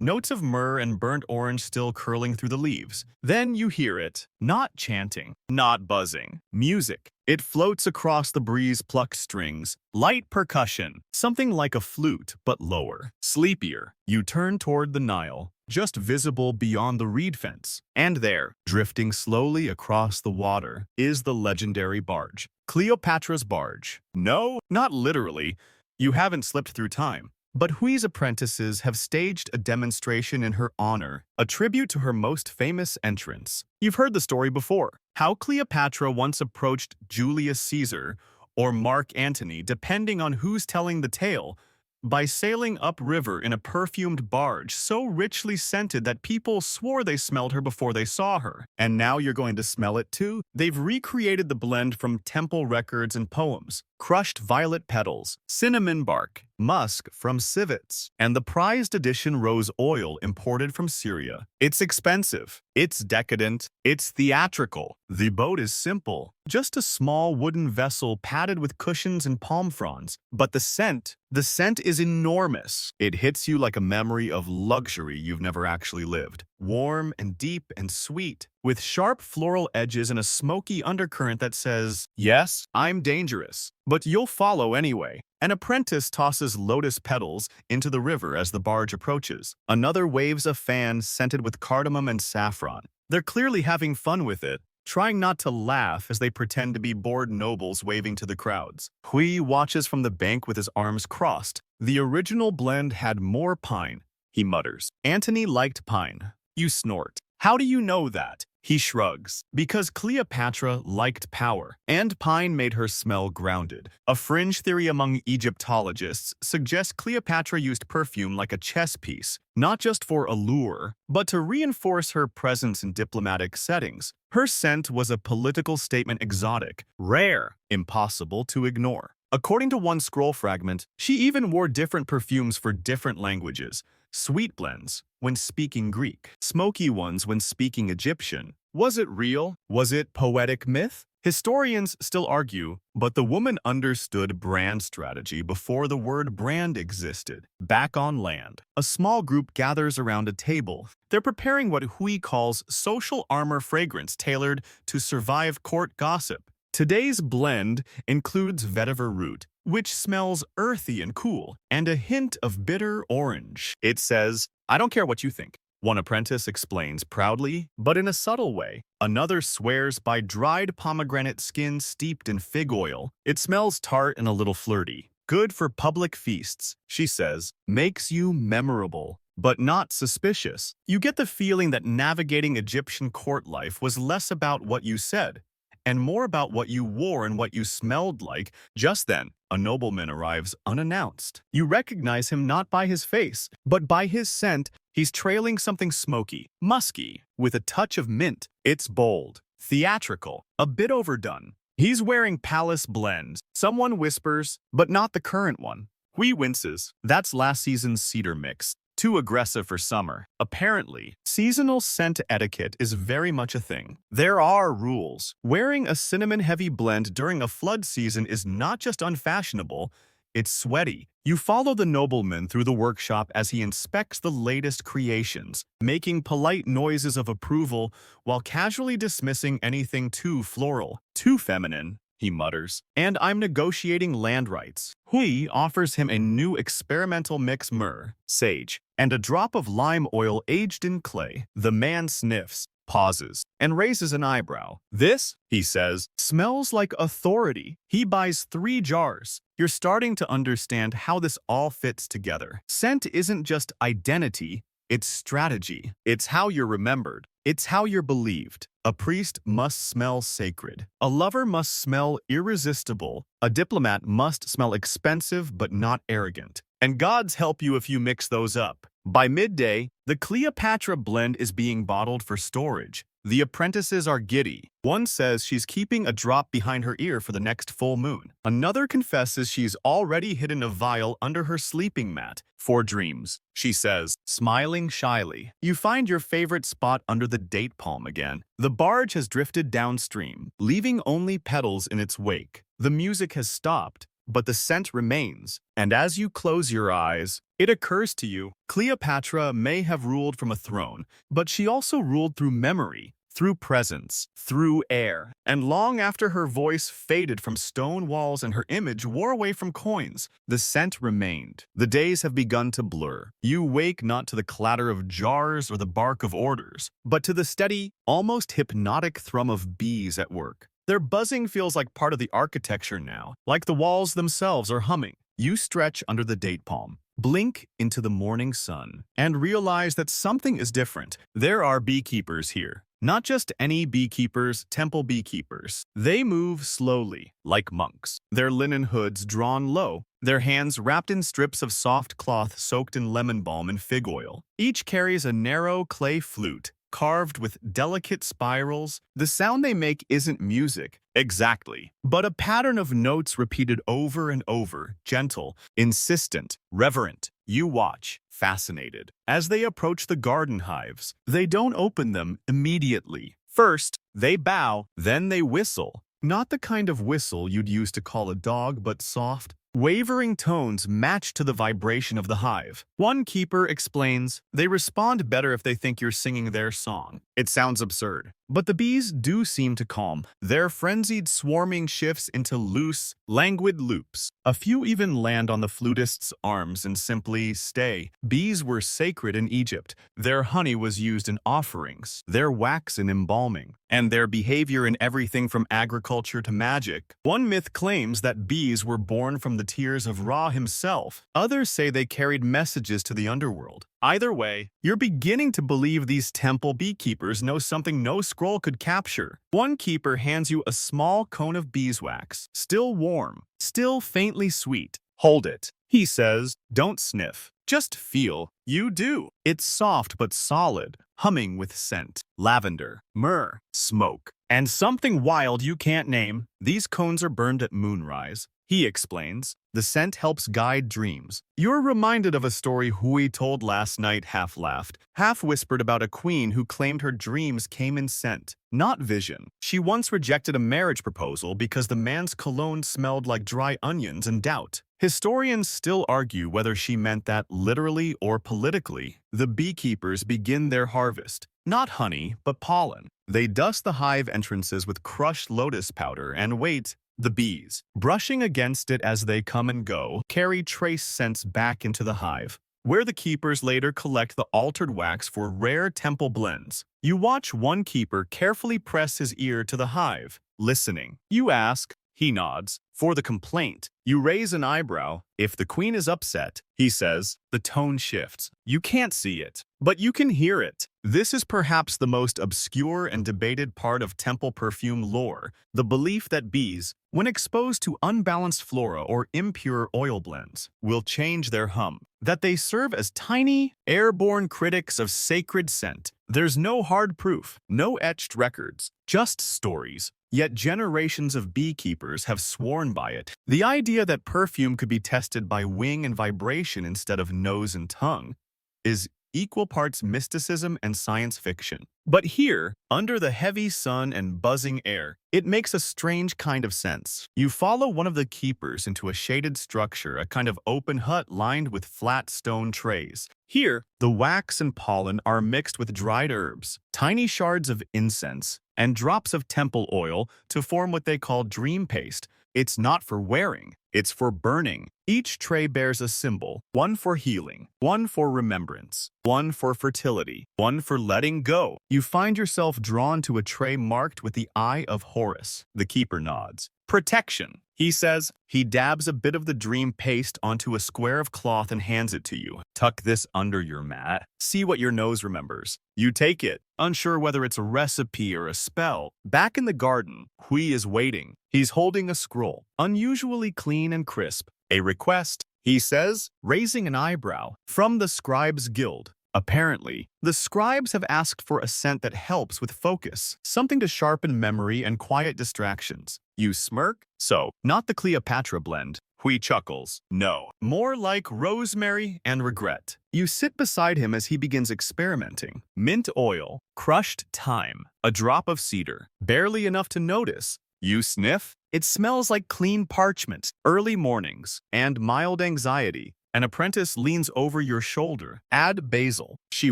Notes of myrrh and burnt orange still curling through the leaves. Then you hear it, not chanting, not buzzing. Music. It floats across the breeze-plucked strings. Light percussion. Something like a flute, but lower. Sleepier. You turn toward the Nile, just visible beyond the reed fence. And there, drifting slowly across the water, is the legendary barge. Cleopatra's barge. No, not literally. You haven't slipped through time. But Hui's apprentices have staged a demonstration in her honor, a tribute to her most famous entrance. You've heard the story before, how Cleopatra once approached Julius Caesar, or Mark Antony, depending on who's telling the tale, by sailing upriver in a perfumed barge so richly scented that people swore they smelled her before they saw her. And now you're going to smell it too? They've recreated the blend from temple records and poems. Crushed violet petals, cinnamon bark, musk from civets, and the prized edition rose oil imported from Syria. It's expensive, it's decadent, it's theatrical. The boat is simple, just a small wooden vessel padded with cushions and palm fronds. But the scent is enormous. It hits you like a memory of luxury you've never actually lived. Warm and deep and sweet, with sharp floral edges and a smoky undercurrent that says, yes, I'm dangerous, but you'll follow anyway. An apprentice tosses lotus petals into the river as the barge approaches. Another waves a fan scented with cardamom and saffron. They're clearly having fun with it, trying not to laugh as they pretend to be bored nobles waving to the crowds. Hui watches from the bank with his arms crossed. The original blend had more pine, he mutters. Antony liked pine. You snort. How do you know that? He shrugs. Because Cleopatra liked power, and pine made her smell grounded. A fringe theory among Egyptologists suggests Cleopatra used perfume like a chess piece, not just for allure, but to reinforce her presence in diplomatic settings. Her scent was a political statement, exotic, rare, impossible to ignore. According to one scroll fragment, she even wore different perfumes for different languages. Sweet blends when speaking Greek, smoky ones when speaking Egyptian. Was it real? Was it poetic myth? Historians still argue, but the woman understood brand strategy before the word brand existed. Back on land, a small group gathers around a table. They're preparing what Hui calls social armor fragrance tailored to survive court gossip. Today's blend includes vetiver root, which smells earthy and cool, and a hint of bitter orange. It says, I don't care what you think. One apprentice explains proudly, but in a subtle way. Another swears by dried pomegranate skin steeped in fig oil. It smells tart and a little flirty. Good for public feasts, she says. Makes you memorable, but not suspicious. You get the feeling that navigating Egyptian court life was less about what you said, and more about what you wore and what you smelled like. Just then, a nobleman arrives unannounced. You recognize him not by his face, but by his scent. He's trailing something smoky, musky, with a touch of mint. It's bold, theatrical, a bit overdone. He's wearing palace blends. Someone whispers, but not the current one. Hui winces. That's last season's cedar mix. too aggressive for summer. Apparently, seasonal scent etiquette is very much a thing. There are rules. Wearing a cinnamon-heavy blend during a flood season is not just unfashionable, it's sweaty. You follow the nobleman through the workshop as he inspects the latest creations, making polite noises of approval while casually dismissing anything too floral, too feminine, he mutters. And I'm negotiating land rights. Hui offers him a new experimental mix myrrh, sage, and a drop of lime oil aged in clay. The man sniffs, pauses, and raises an eyebrow. This, he says, smells like authority. He buys 3 jars. You're starting to understand how this all fits together. Scent isn't just identity, it's strategy. It's how you're remembered. It's how you're believed. A priest must smell sacred. A lover must smell irresistible. A diplomat must smell expensive but not arrogant. And gods help you if you mix those up. By midday, the Cleopatra blend is being bottled for storage. The apprentices are giddy. One says she's keeping a drop behind her ear for the next full moon. Another confesses she's already hidden a vial under her sleeping mat for dreams, she says, smiling shyly. You find your favorite spot under the date palm again. The barge has drifted downstream, leaving only Petals in its wake. The music has stopped, but the scent remains, and as you close your eyes, it occurs to you, Cleopatra may have ruled from a throne, but she also ruled through memory, through presence, through air. And long after her voice faded from stone walls and her image wore away from coins, the scent remained. The days have begun to blur. You wake not to the clatter of jars or the bark of orders, but to the steady, almost hypnotic thrum of bees at work. Their buzzing feels like part of the architecture now, like the walls themselves are humming. You stretch under the date palm, blink into the morning sun, and realize that something is different. There are beekeepers here. Not just any beekeepers, temple beekeepers. They move slowly, like monks, their linen hoods drawn low, their hands wrapped in strips of soft cloth soaked in lemon balm and fig oil. Each carries a narrow clay flute, carved with delicate spirals. The sound they make isn't music, exactly, but a pattern of notes repeated over and over, gentle, insistent, reverent. You watch, fascinated. As they approach the garden hives, they don't open them immediately. First, they bow, then they whistle. Not the kind of whistle you'd use to call a dog, but soft, wavering tones match to the vibration of the hive. One keeper explains, they respond better if they think you're singing their song. It sounds absurd, but the bees do seem to calm. Their frenzied swarming shifts into loose, languid loops. A few even land on the flutist's arms and simply stay. Bees were sacred in Egypt. Their honey was used in offerings, their wax in embalming, and their behavior in everything from agriculture to magic. One myth claims that bees were born from the tears of Ra himself. Others say they carried messages to the underworld. Either way, you're beginning to believe these temple beekeepers know something no scroll could capture. One keeper hands you a small cone of beeswax, still warm, still faintly sweet. Hold it, he says. Don't sniff. Just feel. You do. It's soft but solid, humming with scent. Lavender, myrrh, smoke, and something wild you can't name. These cones are burned at moonrise, he explains. The scent helps guide dreams. You're reminded of a story Hui told last night, half laughed, half whispered about a queen who claimed her dreams came in scent, not vision. She once rejected a marriage proposal because the man's cologne smelled like dry onions and doubt. Historians still argue whether she meant that literally or politically. The beekeepers begin their harvest. Not honey, but pollen. They dust the hive entrances with crushed lotus powder and wait. The bees, brushing against it as they come and go, carry trace scents back into the hive, where the keepers later collect the altered wax for rare temple blends. You watch one keeper carefully press his ear to the hive, listening. You ask, he nods, for the complaint. You raise an eyebrow. If the queen is upset, he says, the tone shifts. You can't see it, but you can hear it. This is perhaps the most obscure and debated part of temple perfume lore, the belief that bees, when exposed to unbalanced flora or impure oil blends, will change their hum, that they serve as tiny, airborne critics of sacred scent. There's no hard proof, no etched records, just stories. Yet generations of beekeepers have sworn by it. The idea that perfume could be tested by wing and vibration instead of nose and tongue, is equal parts mysticism and science fiction. But here, under the heavy sun and buzzing air, it makes a strange kind of sense. You follow one of the keepers into a shaded structure, a kind of open hut lined with flat stone trays. Here, the wax and pollen are mixed with dried herbs, tiny shards of incense, and drops of temple oil to form what they call dream paste. It's not for wearing, it's for burning. Each tray bears a symbol, one for healing, one for remembrance, one for fertility, one for letting go. You find yourself drawn to a tray marked with the Eye of Horus. The keeper nods. Protection, he says. He dabs a bit of the dream paste onto a square of cloth and hands it to you. Tuck this under your mat. See what your nose remembers. You take it, unsure whether it's a recipe or a spell. Back in the garden, Hui is waiting. He's holding a scroll, unusually clean and crisp. A request, he says, raising an eyebrow. From the Scribes Guild. Apparently, the scribes have asked for a scent that helps with focus, something to sharpen memory and quiet distractions. You smirk? So, not the Cleopatra blend. Hui chuckles. No, more like rosemary and regret. You sit beside him as he begins experimenting. Mint oil, crushed thyme, a drop of cedar, barely enough to notice. You sniff? It smells like clean parchment, early mornings, and mild anxiety. An apprentice leans over your shoulder. Add basil, she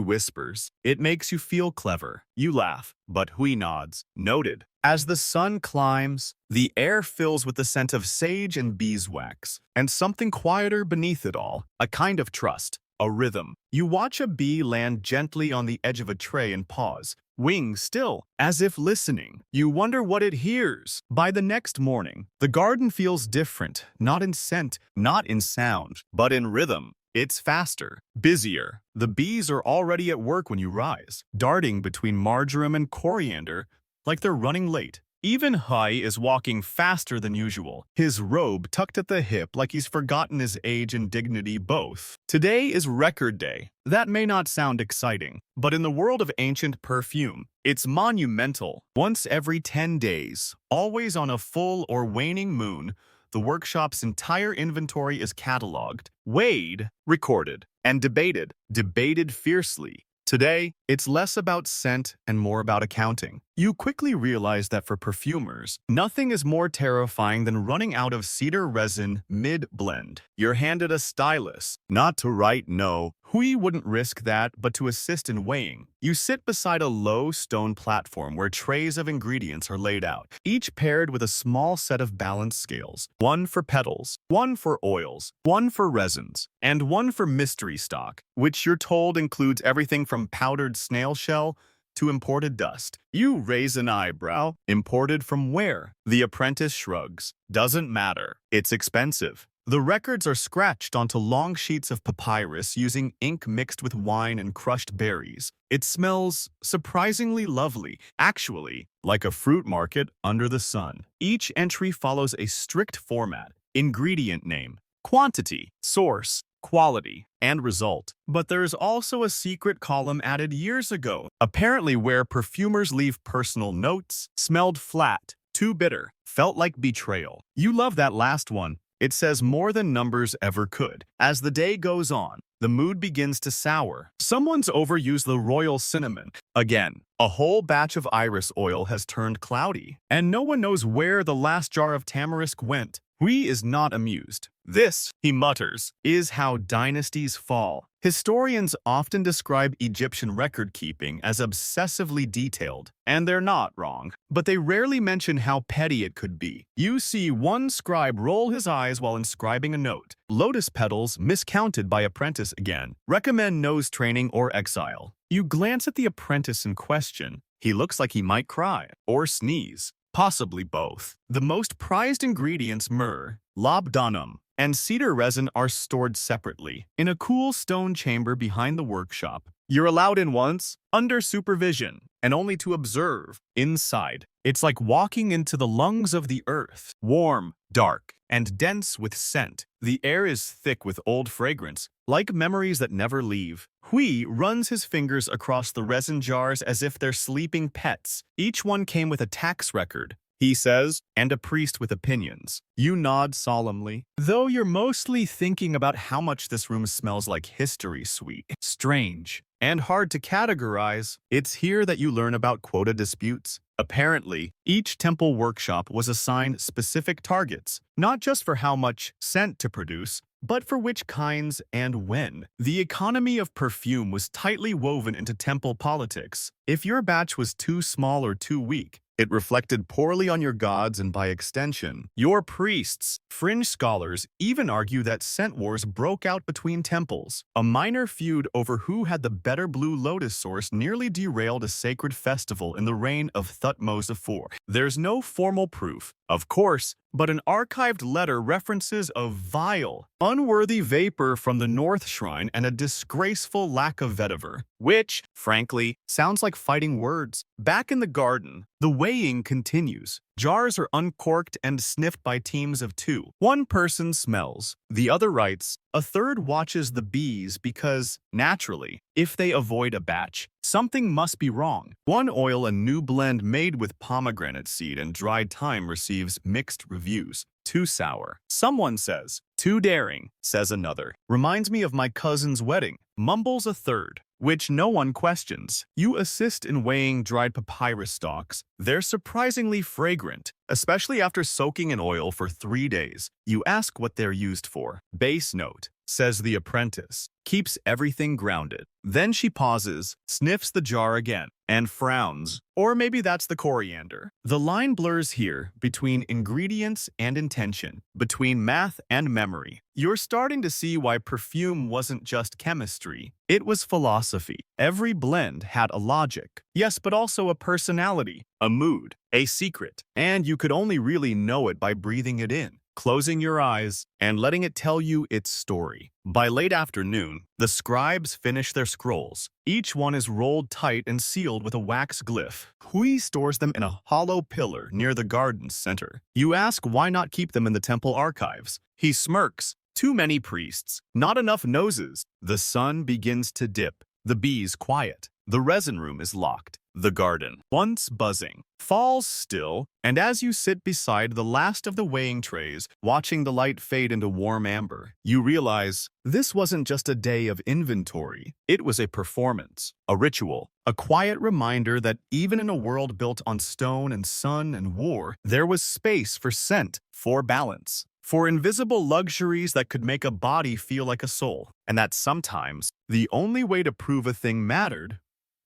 whispers. It makes you feel clever. You laugh, but Hui nods. Noted. As the sun climbs, the air fills with the scent of sage and beeswax, and something quieter beneath it all, a kind of trust, a rhythm. You watch a bee land gently on the edge of a tray and pause, wings still, as if listening. You wonder what it hears. By the next morning, the garden feels different, not in scent, not in sound, but in rhythm. It's faster, busier. The bees are already at work when you rise, darting between marjoram and coriander like they're running late. Even Hai is walking faster than usual, his robe tucked at the hip like he's forgotten his age and dignity both. Today is record day. That may not sound exciting, but in the world of ancient perfume, it's monumental. Once every 10 days, always on a full or waning moon, the workshop's entire inventory is cataloged, weighed, recorded, and debated fiercely. Today, it's less about scent and more about accounting. You quickly realize that for perfumers, nothing is more terrifying than running out of cedar resin mid-blend. You're handed a stylus, not to write no. Hui wouldn't risk that, but to assist in weighing. You sit beside a low stone platform where trays of ingredients are laid out, each paired with a small set of balance scales. One for petals, one for oils, one for resins, and one for mystery stock, which you're told includes everything from powdered snail shell to imported dust. You raise an eyebrow. Imported from where? The apprentice shrugs. Doesn't matter. It's expensive. The records are scratched onto long sheets of papyrus using ink mixed with wine and crushed berries. It smells surprisingly lovely, actually, like a fruit market under the sun. Each entry follows a strict format: ingredient name, quantity, source, quality, and result. But there is also a secret column added years ago, apparently where perfumers leave personal notes. Smelled flat, too bitter, felt like betrayal. You love that last one. It says more than numbers ever could. As the day goes on, the mood begins to sour. Someone's overused the royal cinnamon. Again, a whole batch of iris oil has turned cloudy, and no one knows where the last jar of tamarisk went. Hui is not amused. This, he mutters, is how dynasties fall. Historians often describe Egyptian record-keeping as obsessively detailed, and they're not wrong, but they rarely mention how petty it could be. You see one scribe roll his eyes while inscribing a note. Lotus petals miscounted by apprentice again. Recommend nose training or exile. You glance at the apprentice in question. He looks like he might cry or sneeze. Possibly both. The most prized ingredients, myrrh, labdanum, and cedar resin, are stored separately in a cool stone chamber behind the workshop. You're allowed in once, under supervision, and only to observe. Inside, it's like walking into the lungs of the earth. Warm, dark, and dense with scent. The air is thick with old fragrance, like memories that never leave. Hui runs his fingers across the resin jars as if they're sleeping pets. Each one came with a tax record, he says, and a priest with opinions. You nod solemnly, though you're mostly thinking about how much this room smells like history sweet, strange, and hard to categorize. It's here that you learn about quota disputes. Apparently, each temple workshop was assigned specific targets, not just for how much scent to produce, but for which kinds and when. The economy of perfume was tightly woven into temple politics. If your batch was too small or too weak, it reflected poorly on your gods and, by extension, your priests. Fringe scholars even argue that scent wars broke out between temples. A minor feud over who had the better blue lotus source nearly derailed a sacred festival in the reign of Thutmose IV. There's no formal proof, of course, but an archived letter references a vile, unworthy vapor from the North Shrine and a disgraceful lack of vetiver, which, frankly, sounds like fighting words. Back in the garden, the weighing continues. Jars are uncorked and sniffed by teams of two. One person smells, the other writes, a third watches the bees because, naturally, if they avoid a batch, something must be wrong. One oil, a new blend made with pomegranate seed and dried thyme, receives mixed reviews. Too sour, someone says. Too daring, says another. Reminds me of my cousin's wedding, mumbles a third, which no one questions. You assist in weighing dried papyrus stalks. They're surprisingly fragrant, especially after soaking in oil for 3 days. You ask what they're used for. Base note, says the apprentice, keeps everything grounded. Then she pauses, sniffs the jar again, and frowns. Or maybe that's the coriander. The line blurs here between ingredients and intention, between math and memory. You're starting to see why perfume wasn't just chemistry. It was philosophy. Every blend had a logic. Yes, but also a personality, a mood, a secret. And you could only really know it by breathing it in, closing your eyes, and letting it tell you its story. By late afternoon, the scribes finish their scrolls. Each one is rolled tight and sealed with a wax glyph. Hui stores them in a hollow pillar near the garden's center. You ask why not keep them in the temple archives. He smirks. Too many priests, not enough noses. The sun begins to dip. The bees quiet. The resin room is locked. The garden, once buzzing, falls still, and as you sit beside the last of the weighing trays, watching the light fade into warm amber, you realize this wasn't just a day of inventory. It was a performance, a ritual, a quiet reminder that even in a world built on stone and sun and war, there was space for scent, for balance, for invisible luxuries that could make a body feel like a soul, and that sometimes the only way to prove a thing mattered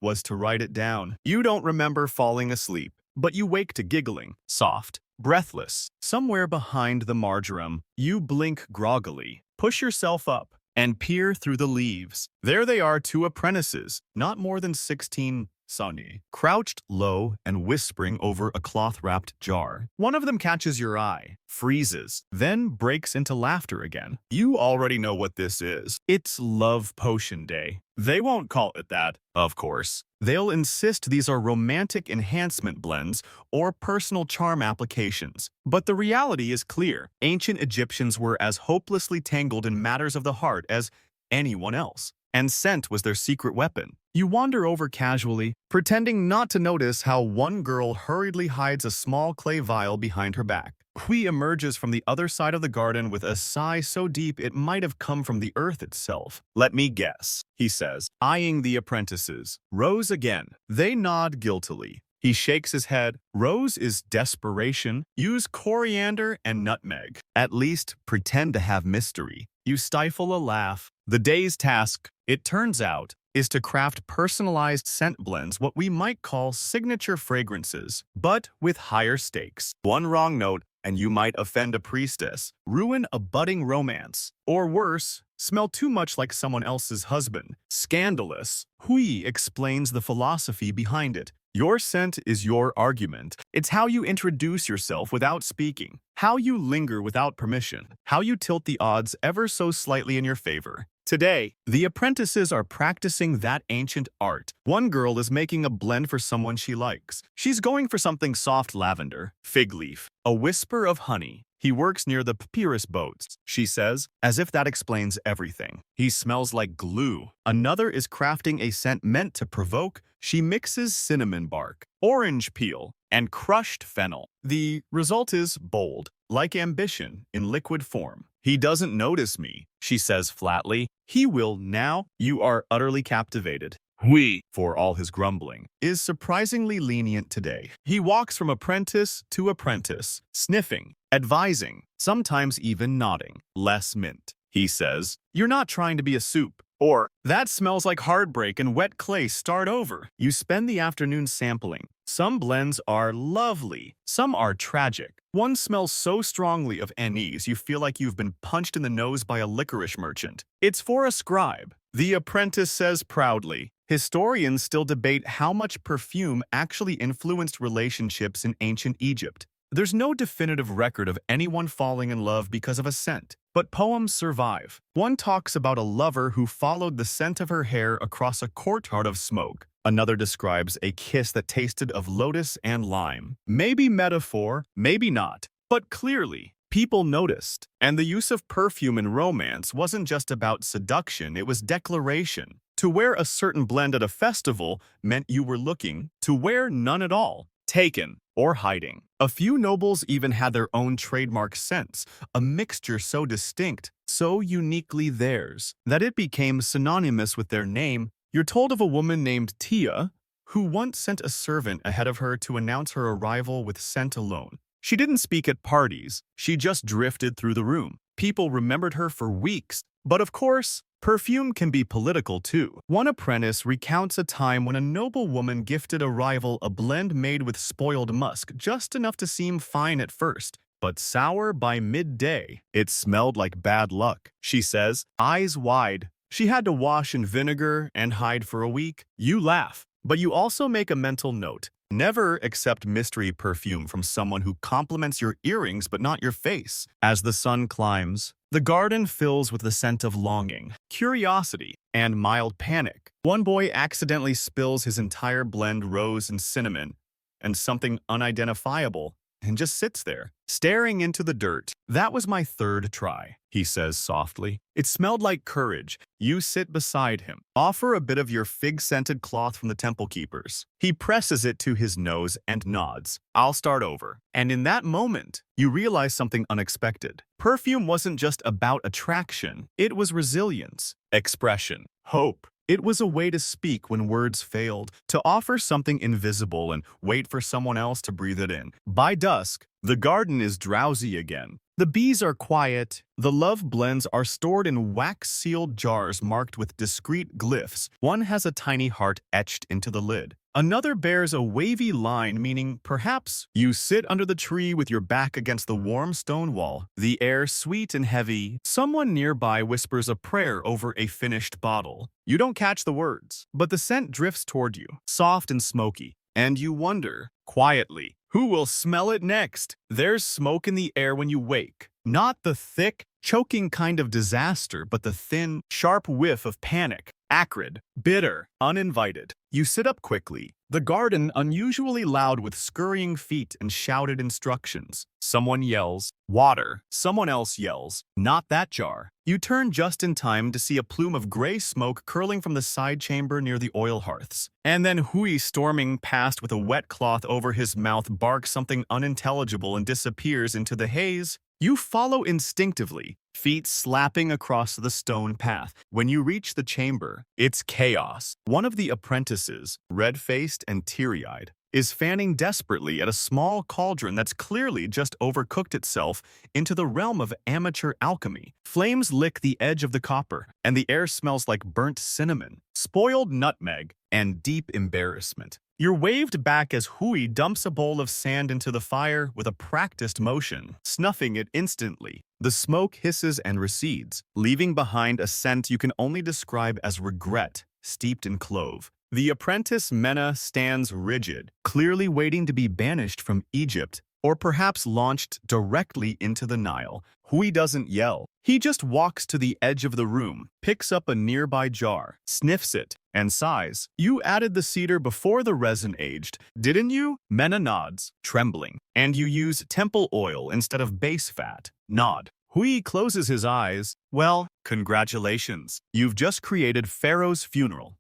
was to write it down. You don't remember falling asleep, but you wake to giggling, soft, breathless. Somewhere behind the marjoram, you blink groggily, push yourself up, and peer through the leaves. There they are, two apprentices, not more than 16, Sonny, crouched low and whispering over a cloth-wrapped jar. One of them catches your eye, freezes, then breaks into laughter again. You already know what this is. It's Love Potion Day. They won't call it that, of course. They'll insist these are romantic enhancement blends or personal charm applications. But the reality is clear. Ancient Egyptians were as hopelessly tangled in matters of the heart as anyone else, and scent was their secret weapon. You wander over casually, pretending not to notice how one girl hurriedly hides a small clay vial behind her back. Hui emerges from the other side of the garden with a sigh so deep it might have come from the earth itself. Let me guess, he says, eyeing the apprentices. Rose again. They nod guiltily. He shakes his head. Rose is desperation. Use coriander and nutmeg. At least pretend to have mystery. You stifle a laugh. The day's task, it turns out, is to craft personalized scent blends, what we might call signature fragrances, but with higher stakes. One wrong note, and you might offend a priestess, ruin a budding romance, or worse, smell too much like someone else's husband. Scandalous. Hui explains the philosophy behind it. Your scent is your argument. It's how you introduce yourself without speaking, how you linger without permission, how you tilt the odds ever so slightly in your favor. Today, the apprentices are practicing that ancient art. One girl is making a blend for someone she likes. She's going for something soft lavender, fig leaf, a whisper of honey. He works near the papyrus boats, she says, as if that explains everything. He smells like glue. Another is crafting a scent meant to provoke. She mixes cinnamon bark, orange peel, and crushed fennel. The result is bold, like ambition in liquid form. He doesn't notice me, she says flatly. He will now. You are utterly captivated. We, for all his grumbling, is surprisingly lenient today. He walks from apprentice to apprentice, sniffing, advising, sometimes even nodding. Less mint. He says, you're not trying to be a soup. Or, that smells like heartbreak and wet clay, start over. You spend the afternoon sampling. Some blends are lovely, some are tragic. One smells so strongly of anise you feel like you've been punched in the nose by a licorice merchant. It's for a scribe, the apprentice says proudly. Historians still debate how much perfume actually influenced relationships in ancient Egypt. There's no definitive record of anyone falling in love because of a scent, but poems survive. One talks about a lover who followed the scent of her hair across a courtyard of smoke. Another describes a kiss that tasted of lotus and lime. Maybe metaphor, maybe not, but clearly, people noticed. And the use of perfume in romance wasn't just about seduction, it was declaration. To wear a certain blend at a festival meant you were looking, to wear none at all, taken, or hiding. A few nobles even had their own trademark scents, a mixture so distinct, so uniquely theirs, that it became synonymous with their name. You're told of a woman named Tia, who once sent a servant ahead of her to announce her arrival with scent alone. She didn't speak at parties, she just drifted through the room. People remembered her for weeks, but of course, perfume can be political too. One apprentice recounts a time when a noble woman gifted a rival a blend made with spoiled musk, just enough to seem fine at first, but sour by midday. It smelled like bad luck, she says, eyes wide. She had to wash in vinegar and hide for a week. You laugh, but you also make a mental note. Never accept mystery perfume from someone who compliments your earrings but not your face. As the sun climbs, the garden fills with the scent of longing, curiosity, and mild panic. One boy accidentally spills his entire blend rose and cinnamon, and something unidentifiable, and just sits there, staring into the dirt. That was my third try, he says softly. It smelled like courage. You sit beside him. Offer a bit of your fig-scented cloth from the temple keepers. He presses it to his nose and nods. I'll start over. And in that moment, you realize something unexpected. Perfume wasn't just about attraction. It was resilience, expression, hope. It was a way to speak when words failed, to offer something invisible and wait for someone else to breathe it in. By dusk, the garden is drowsy again. The bees are quiet. The love blends are stored in wax-sealed jars marked with discreet glyphs. One has a tiny heart etched into the lid. Another bears a wavy line meaning perhaps you sit under the tree with your back against the warm stone wall, the air sweet and heavy. Someone nearby whispers a prayer over a finished bottle. You don't catch the words, but the scent drifts toward you, soft and smoky, and you wonder, quietly, who will smell it next? There's smoke in the air when you wake. Not the thick, choking kind of disaster, but the thin, sharp whiff of panic. Acrid, bitter, uninvited. You sit up quickly. The garden unusually loud with scurrying feet and shouted instructions. Someone yells, water. Someone else yells, not that jar. You turn just in time to see a plume of gray smoke curling from the side chamber near the oil hearths. And then Hui storming past with a wet cloth over his mouth barks something unintelligible and disappears into the haze. You follow instinctively, feet slapping across the stone path. When you reach the chamber, it's chaos. One of the apprentices, red-faced and teary-eyed, is fanning desperately at a small cauldron that's clearly just overcooked itself into the realm of amateur alchemy. Flames lick the edge of the copper, and the air smells like burnt cinnamon, spoiled nutmeg, and deep embarrassment. You're waved back as Hui dumps a bowl of sand into the fire with a practiced motion, snuffing it instantly. The smoke hisses and recedes, leaving behind a scent you can only describe as regret, steeped in clove. The apprentice Mena stands rigid, clearly waiting to be banished from Egypt, or perhaps launched directly into the Nile. Hui doesn't yell. He just walks to the edge of the room, picks up a nearby jar, sniffs it, and sighs. You added the cedar before the resin aged, didn't you? Mena nods, trembling. And you use temple oil instead of base fat. Nod. Hui closes his eyes. Well, congratulations. You've just created Pharaoh's funeral.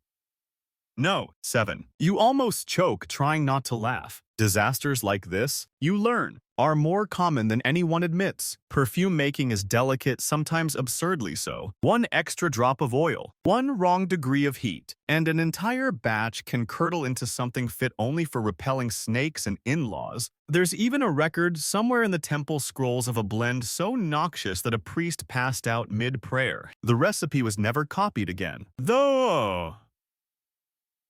No. 7. You almost choke trying not to laugh. Disasters like this, you learn, are more common than anyone admits. Perfume making is delicate, sometimes absurdly so. One extra drop of oil, one wrong degree of heat, and an entire batch can curdle into something fit only for repelling snakes and in-laws. There's even a record somewhere in the temple scrolls of a blend so noxious that a priest passed out mid-prayer. The recipe was never copied again. Though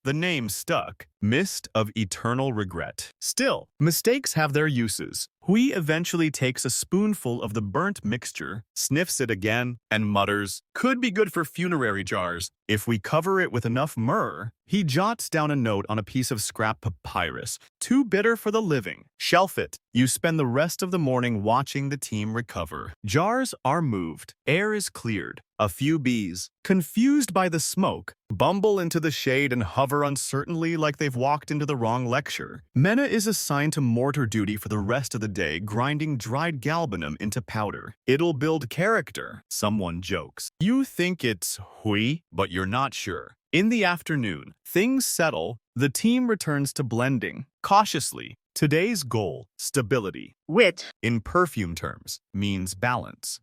the name stuck. Mist of eternal regret. Still, mistakes have their uses. Hui eventually takes a spoonful of the burnt mixture, sniffs it again, and mutters, "Could be good for funerary jars, if we cover it with enough myrrh." He jots down a note on a piece of scrap papyrus. "Too bitter for the living. Shelf it." You spend the rest of the morning watching the team recover. Jars are moved. Air is cleared. A few bees, confused by the smoke, bumble into the shade and hover uncertainly like they've walked into the wrong lecture. Mena is assigned to mortar duty for the rest of the day, grinding dried galbanum into powder. "It'll build character," someone jokes. You think it's Hui, but you're not sure. In the afternoon, things settle. The team returns to blending. Cautiously, today's goal, stability. Wit. In perfume terms, means balance.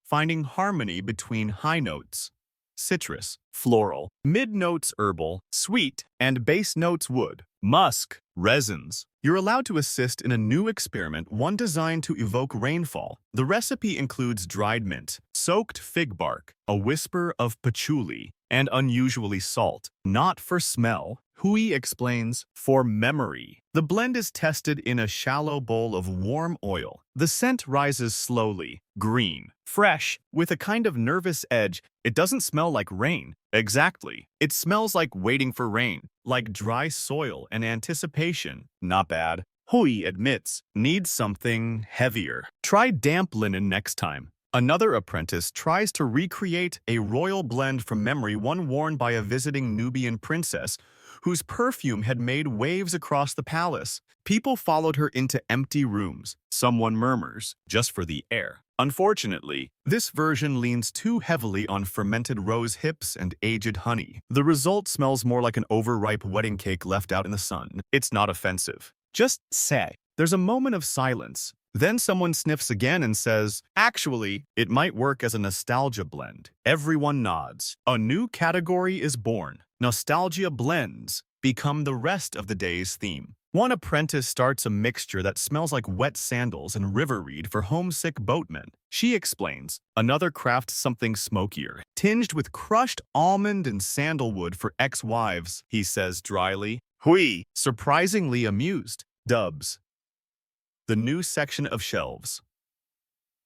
Finding harmony between high notes, citrus, floral, mid-notes herbal, sweet, and base notes wood, musk, resins. You're allowed to assist in a new experiment, one designed to evoke rainfall. The recipe includes dried mint, soaked fig bark, a whisper of patchouli, and unusually salt. Not for smell, Hui explains, for memory. The blend is tested in a shallow bowl of warm oil. The scent rises slowly, green, fresh, with a kind of nervous edge. It doesn't smell like rain. Exactly. It smells like waiting for rain, like dry soil and anticipation. Not bad. Hui admits, needs something heavier. Try damp linen next time. Another apprentice tries to recreate a royal blend from memory, one worn by a visiting Nubian princess whose perfume had made waves across the palace. People followed her into empty rooms. Someone murmurs, just for the air. Unfortunately, this version leans too heavily on fermented rose hips and aged honey. The result smells more like an overripe wedding cake left out in the sun. It's not offensive. Just say. There's a moment of silence. Then someone sniffs again and says, "Actually, it might work as a nostalgia blend." Everyone nods. A new category is born. Nostalgia blends become the rest of the day's theme. One apprentice starts a mixture that smells like wet sandals and river reed for homesick boatmen. She explains. Another crafts something smokier, tinged with crushed almond and sandalwood for ex-wives, he says dryly. Hui, surprisingly amused, dubs. The new section of shelves.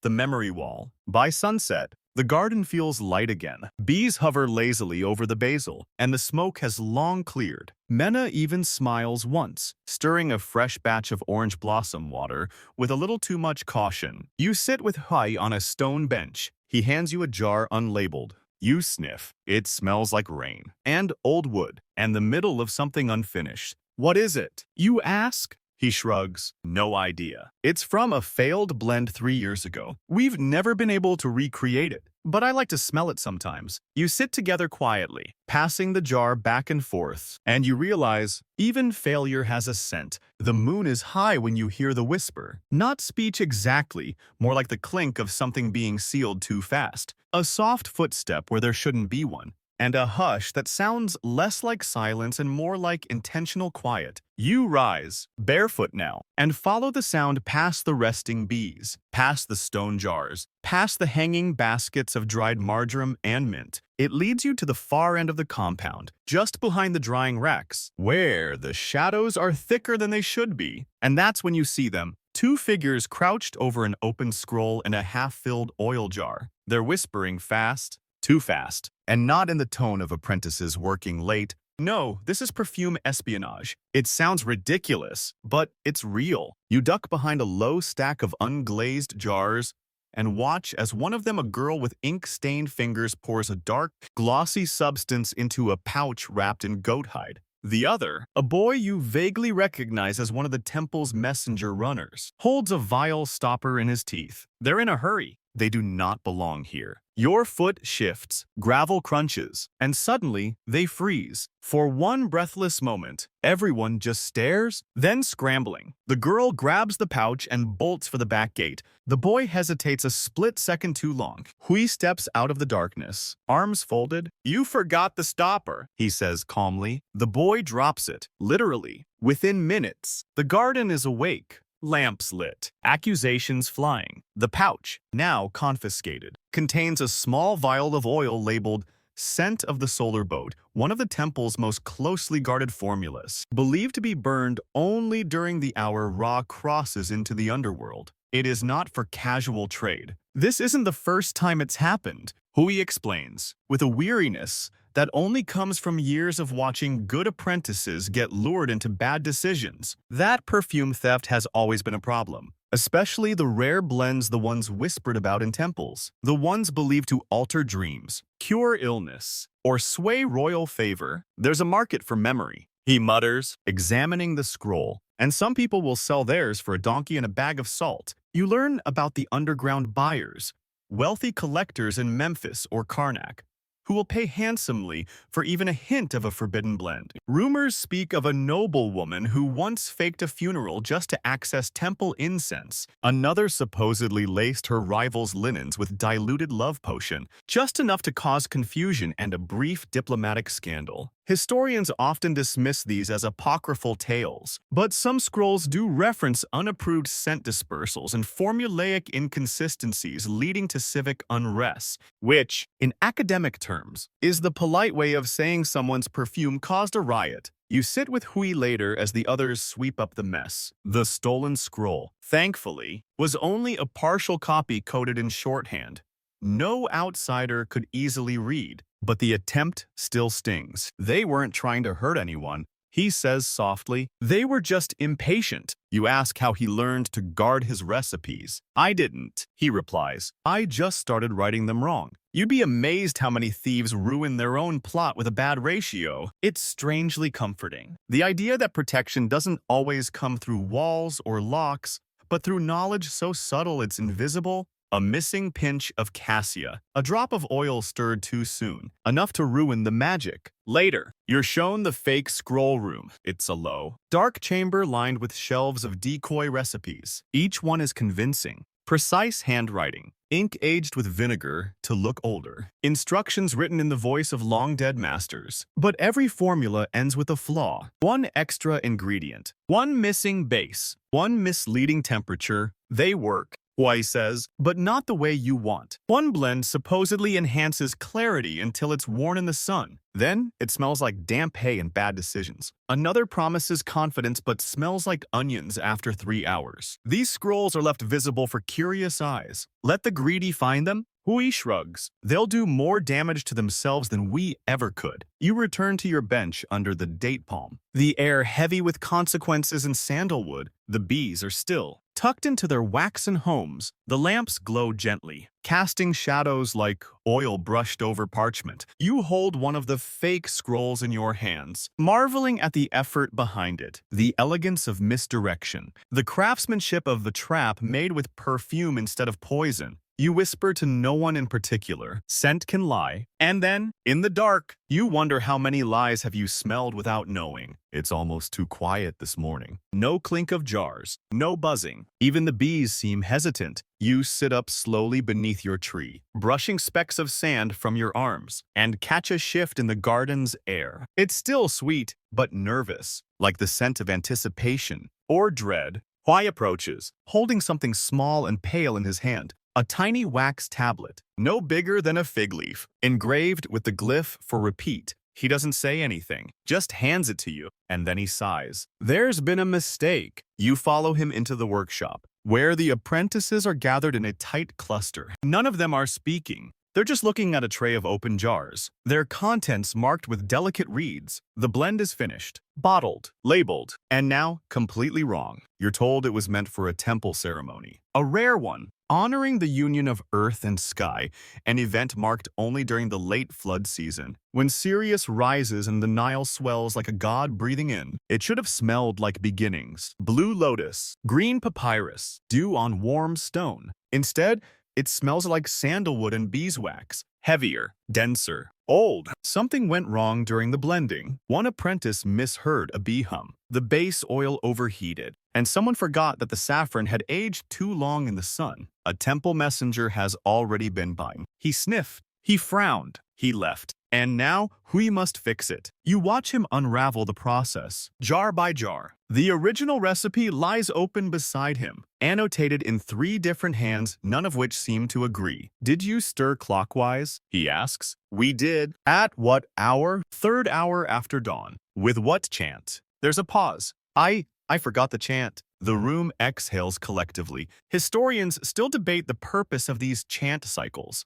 The memory wall. By sunset, the garden feels light again. Bees hover lazily over the basil, and the smoke has long cleared. Mena even smiles once, stirring a fresh batch of orange blossom water with a little too much caution. You sit with Hui on a stone bench. He hands you a jar unlabeled. You sniff. It smells like rain and old wood and the middle of something unfinished. What is it? You ask? He shrugs. No idea. It's from a failed blend 3 years ago. We've never been able to recreate it, but I like to smell it sometimes. You sit together quietly, passing the jar back and forth, and you realize even failure has a scent. The moon is high when you hear the whisper. Not speech exactly, more like the clink of something being sealed too fast. A soft footstep where there shouldn't be one. And a hush that sounds less like silence and more like intentional quiet. You rise, barefoot now, and follow the sound past the resting bees, past the stone jars, past the hanging baskets of dried marjoram and mint. It leads you to the far end of the compound, just behind the drying racks, where the shadows are thicker than they should be. And that's when you see them. 2 figures crouched over an open scroll in a half-filled oil jar. They're whispering fast. Too fast, and not in the tone of apprentices working late. No, this is perfume espionage. It sounds ridiculous, but it's real. You duck behind a low stack of unglazed jars and watch as one of them, a girl with ink-stained fingers, pours a dark, glossy substance into a pouch wrapped in goat hide. The other, a boy you vaguely recognize as one of the temple's messenger runners, holds a vial stopper in his teeth. They're in a hurry. They do not belong here. Your foot shifts, gravel crunches, and suddenly they freeze. For one breathless moment, everyone just stares, then scrambling. The girl grabs the pouch and bolts for the back gate. The boy hesitates a split second too long. Hui steps out of the darkness, arms folded. "You forgot the stopper," he says calmly. The boy drops it, literally. Within minutes, the garden is awake. Lamps lit, accusations flying. The pouch, now confiscated, contains a small vial of oil labeled Scent of the Solar Boat, one of the temple's most closely guarded formulas, believed to be burned only during the hour Ra crosses into the underworld. It is not for casual trade. This isn't the first time it's happened, Hui explains, with a weariness that only comes from years of watching good apprentices get lured into bad decisions. That perfume theft has always been a problem, especially the rare blends, the ones whispered about in temples, the ones believed to alter dreams, cure illness, or sway royal favor. There's a market for memory, he mutters, examining the scroll, and some people will sell theirs for a donkey and a bag of salt. You learn about the underground buyers, wealthy collectors in Memphis or Karnak, who will pay handsomely for even a hint of a forbidden blend. Rumors speak of a noblewoman who once faked a funeral just to access temple incense. Another supposedly laced her rival's linens with diluted love potion, just enough to cause confusion and a brief diplomatic scandal. Historians often dismiss these as apocryphal tales, but some scrolls do reference unapproved scent dispersals and formulaic inconsistencies leading to civic unrest, which, in academic terms, is the polite way of saying someone's perfume caused a riot. You sit with Hui later as the others sweep up the mess. The stolen scroll, thankfully, was only a partial copy coded in shorthand. No outsider could easily read. But the attempt still stings. They weren't trying to hurt anyone, he says softly. They were just impatient. You ask how he learned to guard his recipes. I didn't, he replies. I just started writing them wrong. You'd be amazed how many thieves ruin their own plot with a bad ratio. It's strangely comforting. The idea that protection doesn't always come through walls or locks, but through knowledge so subtle it's invisible. A missing pinch of cassia, a drop of oil stirred too soon, enough to ruin the magic. Later, you're shown the fake scroll room. It's a low, dark chamber lined with shelves of decoy recipes. Each one is convincing. Precise handwriting, ink aged with vinegar to look older. Instructions written in the voice of long-dead masters. But every formula ends with a flaw. One extra ingredient, one missing base, one misleading temperature. They work, Hui says, but not the way you want. One blend supposedly enhances clarity until it's worn in the sun. Then, it smells like damp hay and bad decisions. Another promises confidence but smells like onions after 3 hours. These scrolls are left visible for curious eyes. Let the greedy find them? Hui shrugs. They'll do more damage to themselves than we ever could. You return to your bench under the date palm. The air heavy with consequences and sandalwood. The bees are still. Tucked into their waxen homes, the lamps glow gently, casting shadows like oil brushed over parchment. You hold one of the fake scrolls in your hands, marveling at the effort behind it, the elegance of misdirection, the craftsmanship of the trap made with perfume instead of poison. You whisper to no one in particular. Scent can lie. And then, in the dark, you wonder how many lies have you smelled without knowing. It's almost too quiet this morning. No clink of jars, no buzzing. Even the bees seem hesitant. You sit up slowly beneath your tree, brushing specks of sand from your arms, and catch a shift in the garden's air. It's still sweet, but nervous, like the scent of anticipation or dread. Hui approaches, holding something small and pale in his hand. A tiny wax tablet, no bigger than a fig leaf, engraved with the glyph for repeat. He doesn't say anything, just hands it to you, and then he sighs. There's been a mistake. You follow him into the workshop, where the apprentices are gathered in a tight cluster. None of them are speaking. They're just looking at a tray of open jars, their contents marked with delicate reeds. The blend is finished, bottled, labeled, and now completely wrong. You're told it was meant for a temple ceremony, a rare one, honoring the union of earth and sky, an event marked only during the late flood season, when Sirius rises and the Nile swells like a god breathing in. It should have smelled like beginnings. Blue lotus, green papyrus, dew on warm stone. Instead, it smells like sandalwood and beeswax, heavier, denser, old. Something went wrong during the blending. One apprentice misheard a bee hum. The base oil overheated, and someone forgot that the saffron had aged too long in the sun. A temple messenger has already been by. He sniffed. He frowned. He left. And now, we must fix it. You watch him unravel the process, jar by jar. The original recipe lies open beside him, annotated in 3 different hands, none of which seem to agree. Did you stir clockwise? He asks. We did. At what hour? 3rd hour after dawn. With what chant? There's a pause. I forgot the chant. The room exhales collectively. Historians still debate the purpose of these chant cycles.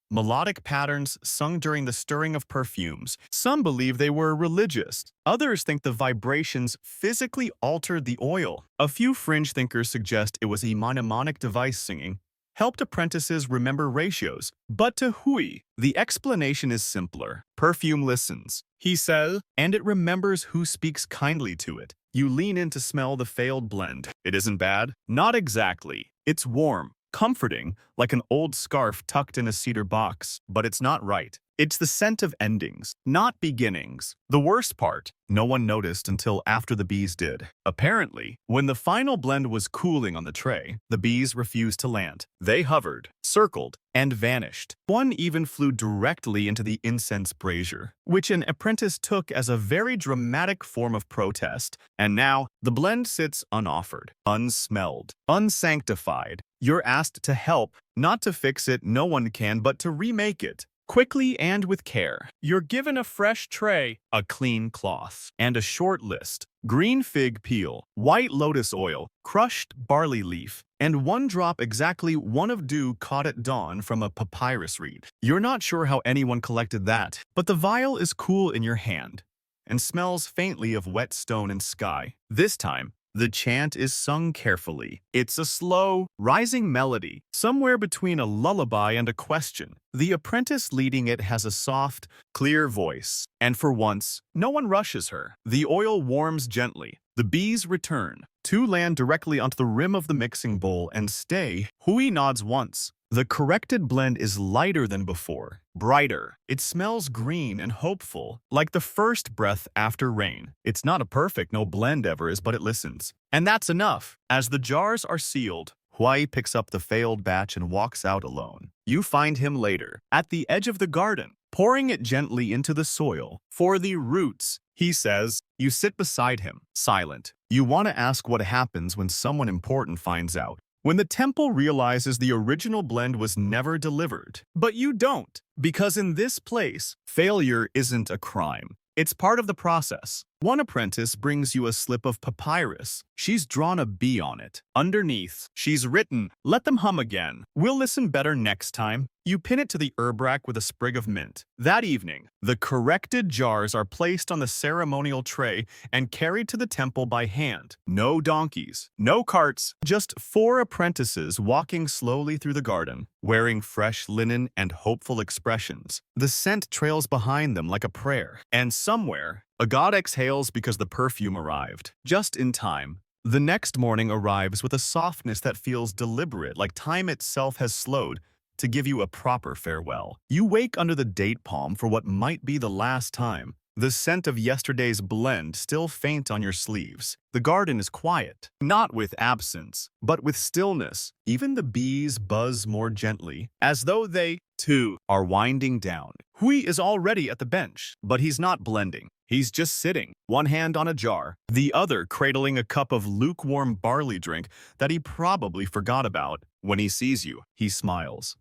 Melodic patterns sung during the stirring of perfumes. Some believe they were religious. Others think the vibrations physically altered the oil. A few fringe thinkers suggest it was a mnemonic device singing, helped apprentices remember ratios. But to Hui, the explanation is simpler. Perfume listens, he says, and it remembers who speaks kindly to it. You lean in to smell the failed blend. It isn't bad? Not exactly. It's warm, comforting, like an old scarf tucked in a cedar box, but it's not right. It's the scent of endings, not beginnings. The worst part, no one noticed until after the bees did. Apparently, when the final blend was cooling on the tray, the bees refused to land. They hovered, circled, and vanished. One even flew directly into the incense brazier, which an apprentice took as a very dramatic form of protest. And now, the blend sits unoffered, unsmelled, unsanctified. You're asked to help, not to fix it, no one can, but to remake it. Quickly and with care. You're given a fresh tray, a clean cloth, and a short list. Green fig peel, white lotus oil, crushed barley leaf, and 1 drop exactly 1 of dew caught at dawn from a papyrus reed. You're not sure how anyone collected that, but the vial is cool in your hand and smells faintly of wet stone and sky. This time, the chant is sung carefully. It's a slow, rising melody, somewhere between a lullaby and a question. The apprentice leading it has a soft, clear voice, and for once, no one rushes her. The oil warms gently. The bees return. 2 land directly onto the rim of the mixing bowl and stay. Hui nods once. The corrected blend is lighter than before, brighter. It smells green and hopeful, like the first breath after rain. It's not a perfect, no blend ever is, but it listens. And that's enough. As the jars are sealed, Hui picks up the failed batch and walks out alone. You find him later, at the edge of the garden, pouring it gently into the soil. For the roots, he says. You sit beside him, silent. You want to ask what happens when someone important finds out. When the temple realizes the original blend was never delivered. But you don't, because in this place, failure isn't a crime. It's part of the process. One apprentice brings you a slip of papyrus. She's drawn a bee on it. Underneath, she's written, "Let them hum again. We'll listen better next time." You pin it to the herb rack with a sprig of mint. That evening, the corrected jars are placed on the ceremonial tray and carried to the temple by hand. No donkeys, no carts, just 4 apprentices walking slowly through the garden, wearing fresh linen and hopeful expressions. The scent trails behind them like a prayer. And somewhere, a god exhales because the perfume arrived, just in time. The next morning arrives with a softness that feels deliberate, like time itself has slowed to give you a proper farewell. You wake under the date palm for what might be the last time. The scent of yesterday's blend still faint on your sleeves. The garden is quiet, not with absence, but with stillness. Even the bees buzz more gently, as though they, too, are winding down. Hui is already at the bench, but he's not blending. He's just sitting, one hand on a jar, the other cradling a cup of lukewarm barley drink that he probably forgot about. When he sees you, he smiles.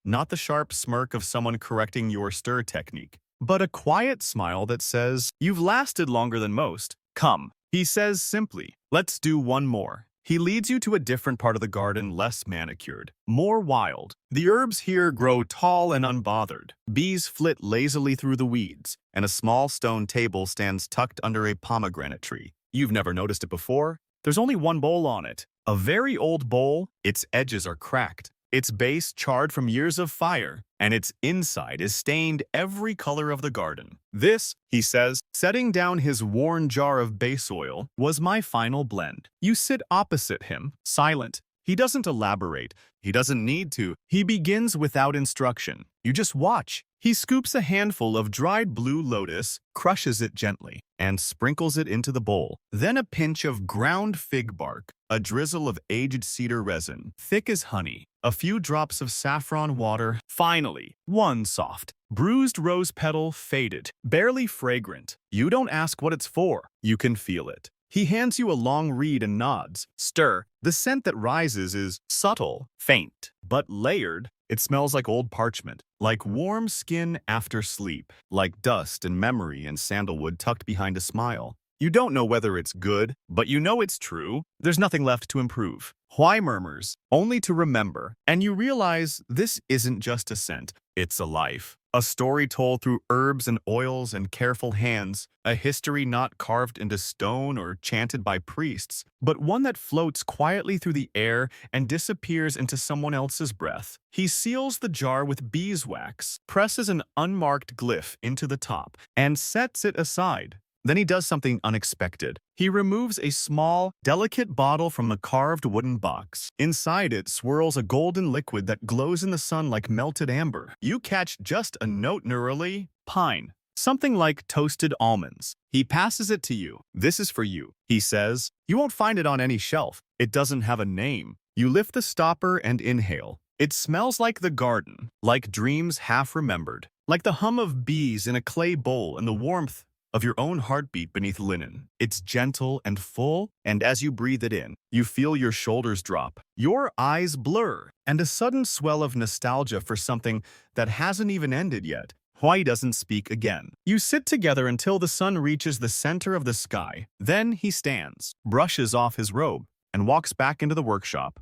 Not the sharp smirk of someone correcting your stir technique, but a quiet smile that says, "You've lasted longer than most. Come." He says simply, "Let's do one more." He leads you to a different part of the garden, less manicured, more wild. The herbs here grow tall and unbothered. Bees flit lazily through the weeds, and a small stone table stands tucked under a pomegranate tree. You've never noticed it before? There's only 1 bowl on it. A very old bowl. Its edges are cracked, its base charred from years of fire, and its inside is stained every color of the garden. "This," he says, setting down his worn jar of base oil, "was my final blend." You sit opposite him, silent. He doesn't elaborate. He doesn't need to. He begins without instruction. You just watch. He scoops a handful of dried blue lotus, crushes it gently, and sprinkles it into the bowl. Then a pinch of ground fig bark, a drizzle of aged cedar resin, thick as honey, a few drops of saffron water. Finally, one soft, bruised rose petal, faded, barely fragrant. You don't ask what it's for. You can feel it. He hands you a long reed and nods. Stir. The scent that rises is subtle, faint, but layered. It smells like old parchment, like warm skin after sleep, like dust and memory and sandalwood tucked behind a smile. You don't know whether it's good, but you know it's true. There's nothing left to improve. Why murmurs? Only to remember. And you realize this isn't just a scent, it's a life. A story told through herbs and oils and careful hands, a history not carved into stone or chanted by priests, but one that floats quietly through the air and disappears into someone else's breath. He seals the jar with beeswax, presses an unmarked glyph into the top, and sets it aside. Then he does something unexpected. He removes a small, delicate bottle from the carved wooden box. Inside it swirls a golden liquid that glows in the sun like melted amber. You catch just a note neurally, pine. Something like toasted almonds. He passes it to you. This is for you, he says. You won't find it on any shelf. It doesn't have a name. You lift the stopper and inhale. It smells like the garden, like dreams half remembered, like the hum of bees in a clay bowl and the warmth of your own heartbeat beneath linen. It's gentle and full, and as you breathe it in, you feel your shoulders drop, your eyes blur, and a sudden swell of nostalgia for something that hasn't even ended yet. Why doesn't speak again. You sit together until the sun reaches the center of the sky. Then he stands, brushes off his robe, and walks back into the workshop.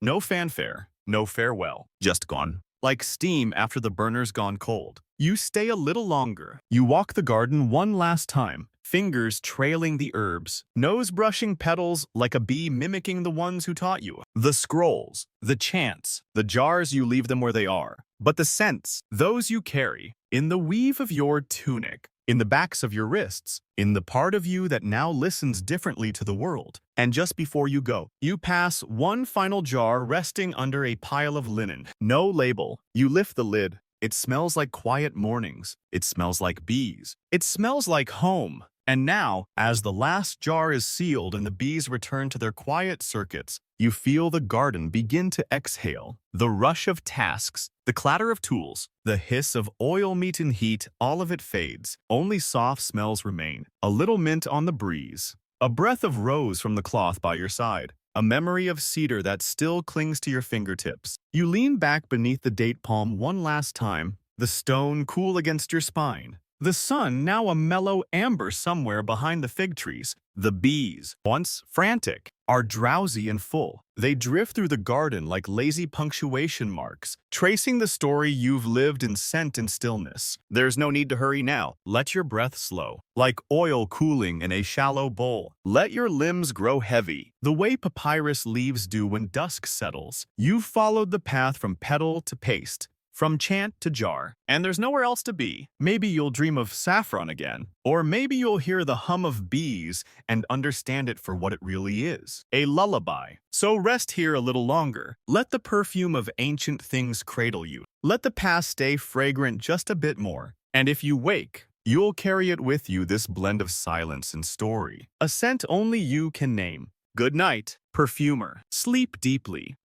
No fanfare, no farewell, just gone. Like steam after the burner's gone cold. You stay a little longer. You walk the garden one last time, fingers trailing the herbs, nose brushing petals like a bee mimicking the ones who taught you. The scrolls, the chants, the jars, you leave them where they are. But the scents, those you carry, in the weave of your tunic, in the backs of your wrists, in the part of you that now listens differently to the world. And just before you go, you pass one final jar resting under a pile of linen. No label. You lift the lid. It smells like quiet mornings. It smells like bees. It smells like home. And now, as the last jar is sealed and the bees return to their quiet circuits, you feel the garden begin to exhale. The rush of tasks, the clatter of tools, the hiss of oil, meat, and heat, all of it fades. Only soft smells remain. A little mint on the breeze. A breath of rose from the cloth by your side. A memory of cedar that still clings to your fingertips. You lean back beneath the date palm one last time, the stone cool against your spine. The sun now a mellow amber somewhere behind the fig trees. The bees, once frantic, are drowsy and full. They drift through the garden like lazy punctuation marks, tracing the story you've lived in scent and stillness. There's no need to hurry now. Let your breath slow, like oil cooling in a shallow bowl. Let your limbs grow heavy, the way papyrus leaves do when dusk settles. You've followed the path from petal to paste, from chant to jar, and there's nowhere else to be. Maybe you'll dream of saffron again, or maybe you'll hear the hum of bees and understand it for what it really is, a lullaby. So rest here a little longer. Let the perfume of ancient things cradle you. Let the past stay fragrant just a bit more. And if you wake, you'll carry it with you, this blend of silence and story, a scent only you can name. Good night, perfumer. Sleep deeply.